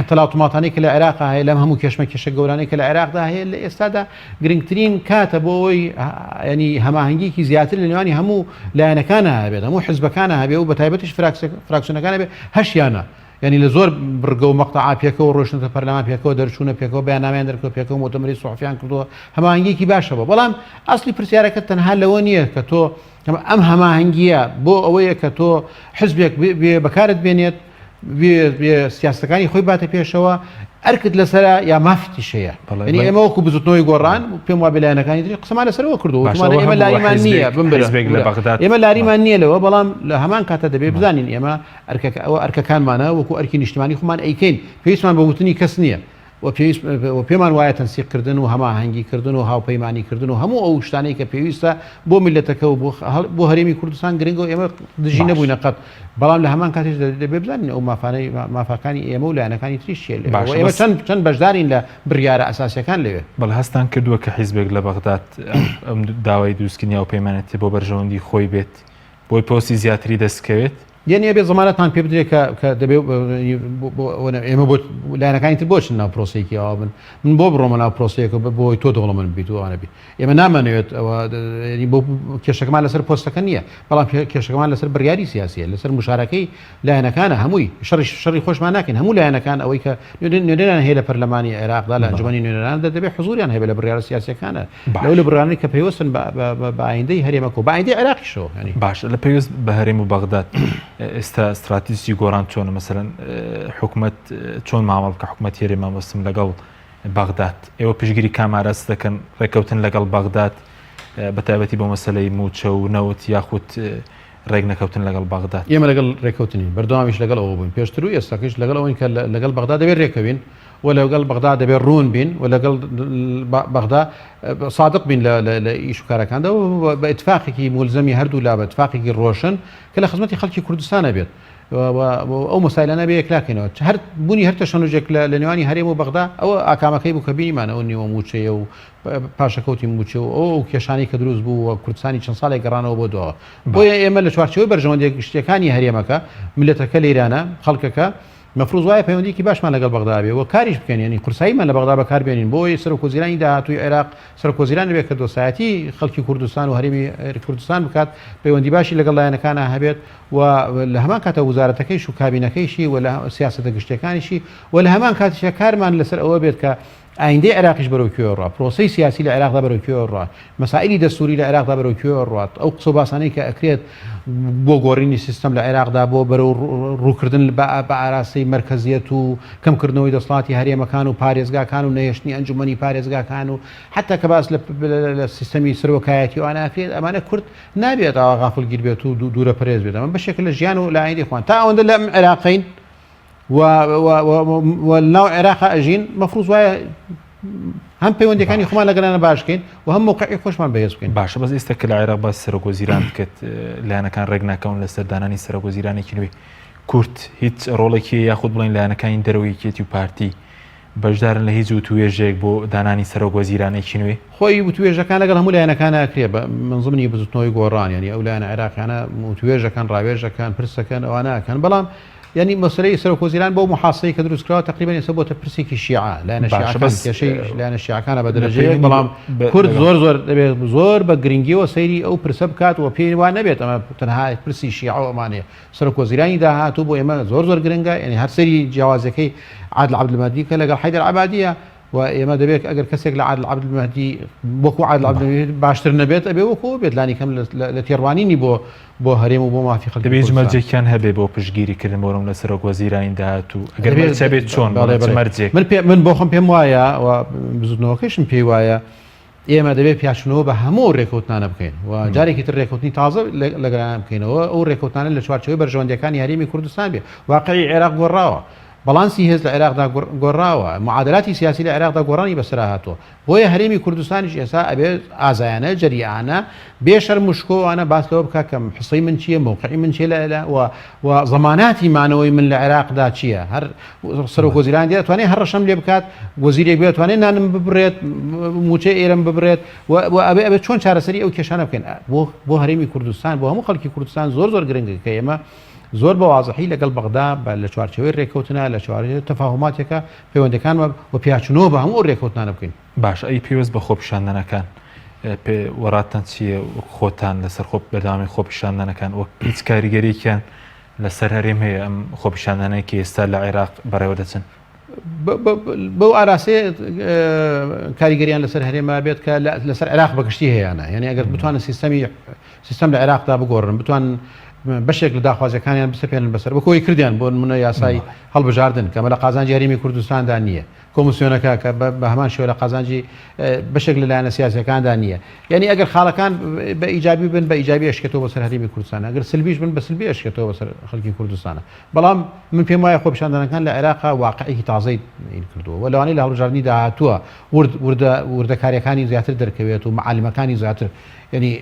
تەڵاوتماتانەی کە لە عێراقا هەیە لەم هەموو کێشە گەورانەی کە لە عێراقدا هەیە لە ئێستادا گرنگترین کاتە بۆ ئەوەی ینی هەماهەنگێکی زیاتر لە نێوانی هەموو لایەنەکانە هەبێت هەموو حزبەکانە هەبێ و بەتایبەتیش فراکسیۆنەکانە بێ هەشیانە ینی لە زۆر بڕگە و مەقتەعا پێکەوە ڕۆشنەتە پەرلەمان پێکەوە دەرچوونە پێکەوە بەیاننامەیان دەرکەوە پێکەوە مؤتەمەری سوحفیان کردووە هەماهەنگێکی باشە بە بەڵام ئەسلی پرسیارەکە تەنها لەوە نییە کە تۆ ئەم هەماهەنگیە بۆ ئەوەیە کە تۆ حزبێک بەکارت بێنێت سیاستەکانی خۆی باتە پێشەوە ئەرکت لەسەر یا مافتی شەیە ینی ئێمە وەکو بزوتنەوەی گۆڕان پێم وا بەلایەنەکانی تری قسەمان لەسەرەوە کردو ئێمە لاریمان نییە ئێمە لاریمان نییە لەوە بەڵام لە هەمان کاتە دەبێت بزانین ئێمە ئەوە ئەرکەکانمانە وەکو ئەرکی نیشتیمانی خۆمان ئەیکەین پێویستمان بە وتنی کەس نییە و پێمان وایە تەنسیقکردن و هەماهەنگیکردن و هاوپەیمانیکردن و هەموو ئەو شتانەی کە پێویستە بۆ میلەتەکە و بۆ هەرێمی کوردستان گرنگە و ئێمە دژی نەبووینە قەت بەڵام لە هەمان کاتێش دەبێت بزانین ئەو مافاکانی ئێمە و لایەنەکانی تریش ئێمە چەند بەشدارین لە بڕیارە ئەساسیەکان لەوێ بەڵ هەستان کردووە کە حیزبێک لە بەغداد ئەم داوای دروستکردنی هاوپەیمانەتی بۆ بەرژەوەندی خۆی بێت بۆی پۆستی زیاتری دەستکەوێت یعنی بێ زمانەتان پێ بدرێت کە دەبێت ئێمە بۆ لایەنەکانی تر بۆچن ناو پرۆسەیەکی ئەوە بن من بۆ بڕۆمە ناو پرۆسەیەکە بۆی تۆ دەوڵەمەند بیت وانە بی ئێمە نامانەوێت بۆ کێشەکەمان لەسەر پۆستەکە نییە بەڵام کێشەکەمان لەسەر بڕیاری سیاسیە لەسەر مشارەکەی لایەنەکانە هەمووی شەڕی خۆشمان ناکەین هەموو لایەنەکان ئەوەی کە نوێنەران هەیە لە پەرلەمانی عێراقدا لە ئەنجومەنی نوێنەران دەبێت حزوریان هەیە لە بڕیارە سیاسیەکانە لەو لە بڕیارانی کە پێوەستن بە ئایندەی هەرێمەکە و بە ئایندەی عێراقیشەوە باش لە پێویست بە هەرێم و بەغداد ئێستا استراتیژی گۆڕان چۆنە مەسەرەن حکوومەت چۆن مامەڵ کە حکوومەت هێرێ مامۆستم لەگەڵ بەغداد ئێوە پشگیری کاماراست دەکەن ڕێکەوتن لەگەڵ بەغداد بەتایبەتی بۆ مەسەلەی موچە و نەوت یاخود ڕێک نەکەوتن لەگەڵ بەغداد ئێمە لەگەڵ ڕێکەوتنی بەردەوامیش لەگەڵ ئەوە بووین پێشتر و ئێستاکەش لەگەڵ ئەوەی کە لەگەڵ بەغداد دەبێت ڕێکەوین و لەگەڵ بەغداد دەبێت ڕوون بین و لەگەڵ بەغداد صادق بین لە ئیش و کارەکاندا و بە ئیتفاقێکی مولزەمی هەردوو لا بە ئیتفاقێکی ڕۆشن کە لە خزمەتی خەڵکی کوردستانە بێت ئەو مەسایلانە بێ یەکلاکەینەوە هەر بوونی هەر تەشەنوجێک لە نێوانی هەرێم و بەغدا ئەوە ئاکامەکەی بوو کە بینیمانە ئەو نیوە موچەیە و پاشەکەوتی موچە و ئەو کێشانی کە دروست بوو و کوردستانی چەند ساڵێک گەڕانەوە بۆ دۆەوە بۆیە ئێمە لە چوارچەوەی بەرژەوەندێک گشتەکانی هەرێمەکە میلەتەکە لێرانە خەڵکەکە مەفروض وایە پەیوەندیکی باشمان لەگەڵ بەغدا بێ و کاریش بکەین ینی قورساییمان لە بەغدا بەکاربێنین بۆی سەرۆکوەزیرانی داهاتووی عێراق سەرۆکوەزیران دەبێت کە دۆسایەتی خەڵکی کوردستان و هەرێمی کوردستان بکات پەیوەندی باشی لەگەڵ لایەنەکانە هەبێت و لە هەمان کاتە وزارەتەکەیش و کابینەکەیشی و لە سیاسەتە گشتەکانیشی و لە هەمان کاتیشە کارمان لەسەر ئەوە بێت کە ئایندەی عێراقیش بەرەوکوێوە ڕات پرۆسەی سیاسی لە عێراقدا بەرەوکوێوە ڕات مەسائلی دەستوری لە عێراقدا بەرەوکوێوە ڕات ئەو قسە و باسانەی کە ئەکرێت بۆ گۆڕینی سیستەم لە عێراقدا بۆ بەرەو ڕووکردن بە ئاراستەی مرکزیەت و کەمکردنەوەی دەسڵاتی هەرێمەکان و پارێزگاکان و نەهێشتنی ئەنجومەنی پارێزگاکان و حتا کە باس لە سیستەمی سەرۆکایەتی و ئەناکرێت ئەمانە کورد نابێت ئەوە غافڵگیر بێت و دوورە پەرێز بێت ئەمە بەشێکە لە ژیان و لە ئایندەی خۆیان تا ئەوەندە لە عێراقین و ناو عێراق ئەژین مەفروض وایە هەم پەیوەندەکانی خۆمان لەگەڵانە باشکەین و هەم موقعی خۆشمان بەهێز بکەین باشە بەس ئێستا کە لە عێراق باس سەرۆکوەزیران بکەت لایەنەکان ڕێک ناکەون لە سەردانانی سەرۆکوەزیرانێکی نوێ کورد هیچ ڕۆڵێکی یاخود بڵین لایەنەکانی دەرەوەیەکێتی و پارتی بەشدارن لە هیچ وتوێژێک بۆ دانانی سەرۆکوەزیرانێکی نوێ خۆی وتوێژەکان لەگەڵ هەموو لایەنەکانە ئەکرێ بە منزمنی بزوتنەوەی گۆڕان ینی ئەو لایەنە عێراقیانە وتوێژەکان ڕاوێژەکان پرسەکەن ئەوانەکەن بەڵام ینی مەسلەی سەرۆکوەزیران بۆ محاسەی کە دروستکراوە تقریبا ئێستا بۆتە پرسێکی شیعە لایەنە شیعەکانە بە دەرەجەیەک بەڵام کورد زۆر دەبێت زۆر بە گرنگیەوە سەیری ئەو پرسە بکات و پێی وان نەبێت ئەمە تەنها پرسی شیعە ئەمانەیە سەرۆکوەزیرانی داهاتوو بۆ ئێمە زۆر گرنگە ینی هەر سەری جیاوازەکەی عادل عەبدولمەهدی کە لەگەڵ حەیدەر عەبادیە و ئێمە دەبێت ئەگەر کەسێک لە عادل عەبدولمەهدی وەکو عادل عەبدولمەهدی باشتر نەبێت ئەبێ وەکو بێت لانی کەم لە تێڕوانینی بۆ هەرێم و بۆ مافی خەڵکی دەبێت مەرجێکیان هەبێ بۆ پشتگیریکردن بۆرم لە سەرۆکوەزیرانی داهاتوو ئەگەر مەرجە بێت چۆن مەرجێک من بۆ خۆم پێم وایە و بزوتنەوەکەشم پێی وایە ئێمە دەبێت پیاشنەوە بە هەموو ڕێکەوتنانە بکەین و جارێکی تر ڕێکەوتنی تازە لەگەڵیان بکەینەوە ئەو ڕێکەوتانە لە چوارچەوەی بەرژەوەندەکانی هەرێمی کوردستان بێ واقعی عێراق گۆڕاوە بەڵانسی هێز لە عێراقدا گۆڕاوە معادلاتی سیاسی لە عێراقدا گۆڕانی بەسرا هاتووە بۆیە هەرێمی کوردستانیش ئێستا ئەبێت ئازایانە جەریانە بێشەر مشکۆوانە باسەوە بکە کەم حسەی من چییە موقعی من چێ و زەماناتی مانەوەی من لە عێراقدا چییە هەر سەرۆکوەزیران دەتوانێت هەر ڕەشەم لێ بکات وەزیرێک بێت توانێت نانم ببرێت موچەی ئێرەم ببرێت و ئەبێت چۆن چارەسەری ئەو کێشانە بکەین بۆ هەرێمی کوردستان بۆ هەموو خەڵکی کوردستان زۆر گرنگە کە ئێمە زۆر بە واضحی لەگەڵ بەغدا لە چوارچەوەی ڕێکەوتنە لە چوارچەوەی تەفاهماتێکە پەیوەندەکان و پیاچنەوە بە هەموو ڕێکەوتنانە بکەین باش ئەی پێویست بە خۆپیشاندنەکان وەڕاتان چییە خۆتان لەسەر بەرداوامی خۆپیشاندنەکان وەک هیچ کاریگەریەکیان لەسەر هەرێم هەیە ئەم خۆپیشاندنەیەکی ئێستا لە عێراق بەڕێوە دەچن بەو ئاراسێ کاریگەریان لەسەر هەرێمە بێت کە لەسەر عێراق بەگشتی هەیەیانە یعنی ئەگەر بتوانن سیستەم لە عێراقدا بگۆڕن بتوان بەشێک لە داخوازیەکانیان بسەپێنن بەسەر بەکۆی کردیان بۆ منە یاسای هەڵبژاردن کەمە لە قازانجی هەرێمی کوردستاندا نییە کۆمسیۆنەکە کە بە هەمان شێوە لە قازانجی بەشێک لەلایەنە سیاسەکاندا نییە یعنی ئەگەر خاڵەکان بە ئیجابی بن بە ئیجابی ئەشکێتەوە بەسەر هەرێمی کوردستان ئەگەر سلبیش بن بە سلبی ئەشکێتەوە بەسەر خەڵکی کوردستانە بەڵام من پێم وایە خۆپیشاندانەکان لە عێراقا واقعێکی تازەی کردووە و لەوانەیە لە هەڵبژاردننی داهاتووە وردەکاریەکانی زیاتر دەرکەوێت و معالمەکانی زیاتر ینی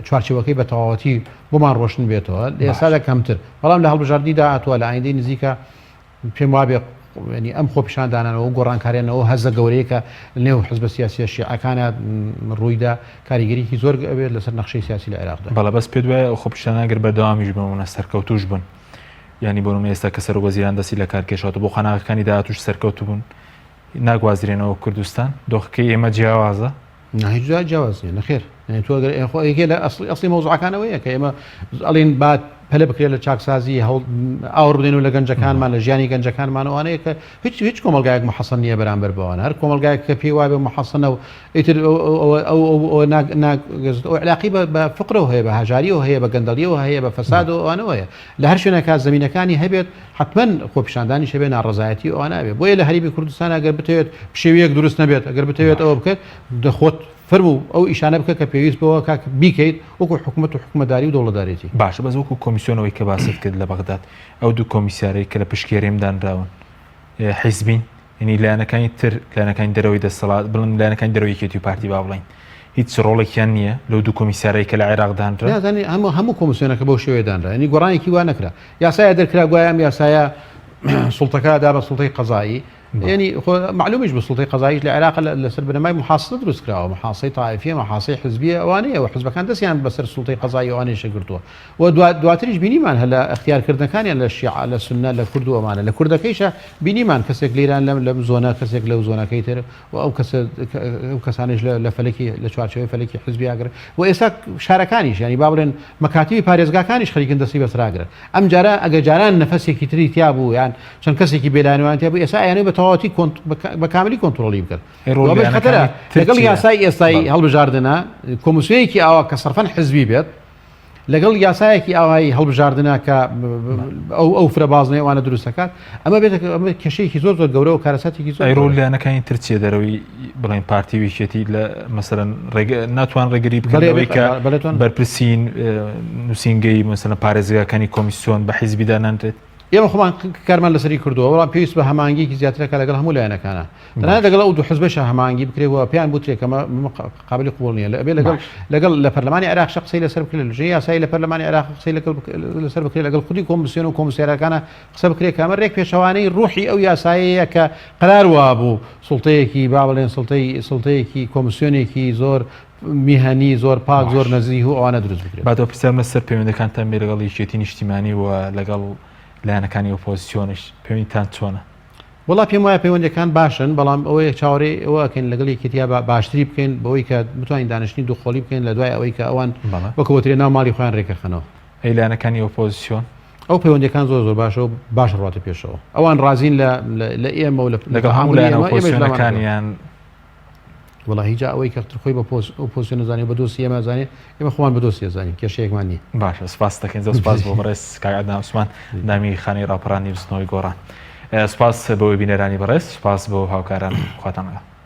چوارچێوەکەی بە تەواوەتی بۆمان ڕۆشن بێتەوە ئێستا کەمتر بەڵام لە هەڵبژاردننی داهاتووە لە ئایندەی نزیکە پێم وابێ ینی ئەم خۆپیشاندانانەوە گۆڕانکاریانەوە هەزە گەورەیەکە نێو حزبە سیاسی شیعەکانە ڕوویدا کاریگەریکی زۆر ئەوێت لەسەر نەخشەی سیاسی لە عێراقدا بەڵام بەس پێ دوایە خۆپیشاندانەگەر بەردەوامیش بمونە سەرکەوتوش بن ینی بۆ نمونە ئێستا کە سەر وەزیران دەستی لە کارکێشەوە بۆ خانەکانی داهاتوش سەرکەوتو بوون ناگوازرێنەوە کوردستان دۆخەکەی ئێمە جیاوازە هیچ جیاواز نیە نەخێر تۆ لە ئەسڵی مەوزوعەکانەوەیە کە ئێمە ئەڵێن بعد پەلە بکرێت لە چاکسازی ئاور بدەین و لە گەنجەکانمان لە ژیانی گەنجەکانمانەوەوانەیە کە هیچ کۆمەلگایەک محەسەن نییە بەرامبەر بەوانە هەر کۆمەلگایەک کە پێی وابێ محەسەنە و ئیتر علاقی بە فقرەوە هەیە بە هاژاریەوە هەیە بە گەندەڵیەوە هەیە بە فەسادەوە ئەوانەوەیە لە هەر شوێنێکا زمینەکانی هەبێت حتمەن خۆپیشاندانی شەبێ ناڕەزایەتی ئەوانابێت بۆیە لە هەرێمی کوردستان ئەگەر بتەوێت پشێویەک دروست نەبێت ئەگەر بتەوێت ئەوە بکەیت دەخۆت فەرموو ئەو ئیشانە بکە کە پێویست بەوە کاک بیکەیت وەکو حکوومەت و حکوومەتداری و دەوڵەتدارێتی باشە بەس وەکو کۆمیسیۆنەوەی کە باست کرد لە بەغداد ئەو دوو کۆمیسیارەی کە لە پشکێرێمدانراون حیزبین ینی لایەنەکانی تر لایەنەکانی دەرەوەی دەسەڵات بڵن لایەنەکانی دەرەوەی یەکێتی و پارتی با بڵین هیچ ڕۆڵێکیان نییە لەو دوو کۆمیسیارەی کە لە عێراقدانرا نازانی هەموو کۆمیسیۆنەکە بەو شێوەیە دانرا ینی گۆڕانێکی وا نەکرا یاسایە دەرکرا گوایە ئەم یاسایە سوڵتەکە دا بە سوڵتەی قەزایی يعني معلومش بسلطه قضائيه العراق لسر بنماي محاصصه دروس كراوه محاصصه طائفيه محاصصه حزبيه اوانيه وحزب كان دس يعني بسر سلطه قضائيه اوانيه شكرتوها ودواتريش بيني مان هلا اختيار كردن كان يعني للشيعه للسنه للكرد ومانه للكرد كيشه بيني مان كسك ليران لم زونا كسك لو زونا كيتر او كسانج لفلكي لشوارشوي فلكي حزبي اجر واساك شاركانيش يعني بابرن مكاتبي باريزغا كانش خليكن دسي بس راجر ام جرا اجاران نفسي كتري تيابو يعني عشان كسكي بيلانوان تيابو اسا يعني تەواتی بەکاملی کۆنتترۆلی بکرد خەتەرە لەگەڵ یاسای ئێستایی هەڵبژاردنە کۆمسیۆنێکی ئاوا کە سەرفەن حزبی بێت لەگەڵ یاسایەکی ئاوایی هەڵبژاردنە کە ئەو فرەبازنەی ئەوانە دروستەکات ئەمە بێت ئەمە کێشەیەکی زۆر زۆر گەورە و کارەساتێکی زۆر ڕۆلیانەکانی ترچیە دەرەوەی بڵین پارتی ویشێتی لە مەسەرەن ناتوان ڕێگەری بکەنەوەی کە بەرپرسین نووسینگەی مەسەرەن پارێزگاکانی کۆمیسیۆن بە حیزبی دانانرێت ئێمە خۆمان کارمان لەسەری کردووە وەڵام پێویست بە هەمانگیکی زیاترەکە لەگەڵ هەموو لایەنەکانە تەنانەت لەگەڵ ئەو دوو حزبەشە هەمانگی بکرێەوە پێیان بوترێکەمە قابلی قبول نییە لەبێ لەگەڵ لە پەرلەمانی عێراق قسەی لەسەر بکرێت لە ژێی یاسایی لە پەرلەمانی عێراق قسەی لەسەر بکرێت لەگەڵ خودی کۆمسیۆن و کۆمسیارەکانە قسە بکرێت کە ئەمە ڕێک پێشەوانەی ڕوحی ئەو یاسایەیە کە قرار وابوو سوڵتەیەکی با بڵێن سوڵتەیەکی کۆمسیۆنێکی زۆر میهنی زۆر پاک زۆر نەزیه و ئەوانە دروست بکرێت باتەوە پرسیارمە سەر پەیوەندەکانتان بێ لەگەڵ یەکێتی نیشتیمانی و لەگەڵ لایەنەکانی ئۆپۆزیسیۆنش پەیوەندیتان چۆنە؟ وڵا پێم وایە پەیوەندەکان باشن بەڵام ئەوەیە چاوەڕێ ئەوەکەین لەگەڵ یەکێتیا باشتری بکەین بەوەی کە بتوانین دانیشتنی دووخۆڵی بکەین لە دوای ئەوەی کە ئەوان وەکوەترێ ناو ماڵی خۆیان ڕێکەخەنەوە ئەی لایەنەکانی ئۆپۆزیسیۆن ئەو پەیوەندەکان زۆر باشە و باش ڕاتە پێشەوە ئەوان ڕازین لە ئێمە و لەگەڵ هەموو لایەنە ئۆپۆزیسیۆنەکانیان وڵا هیچ ئەوەی کە خۆی بە ئۆپۆزیسیۆن نەزانێ بە دۆستی ئێمە زانێ ئێمە خۆمان بە دۆستی زانین کێشەیەکمان نییە باشە سپاس دەکەین زۆر سپاس بۆ بەڕێز کاک عەدنان عوسمان دامی خانەی ڕاپەڕانی بستنەوەی گۆڕان سپاس بۆ بینەرانی بەڕێز سپاس بۆ هاوکاران خواتان لەگەڵ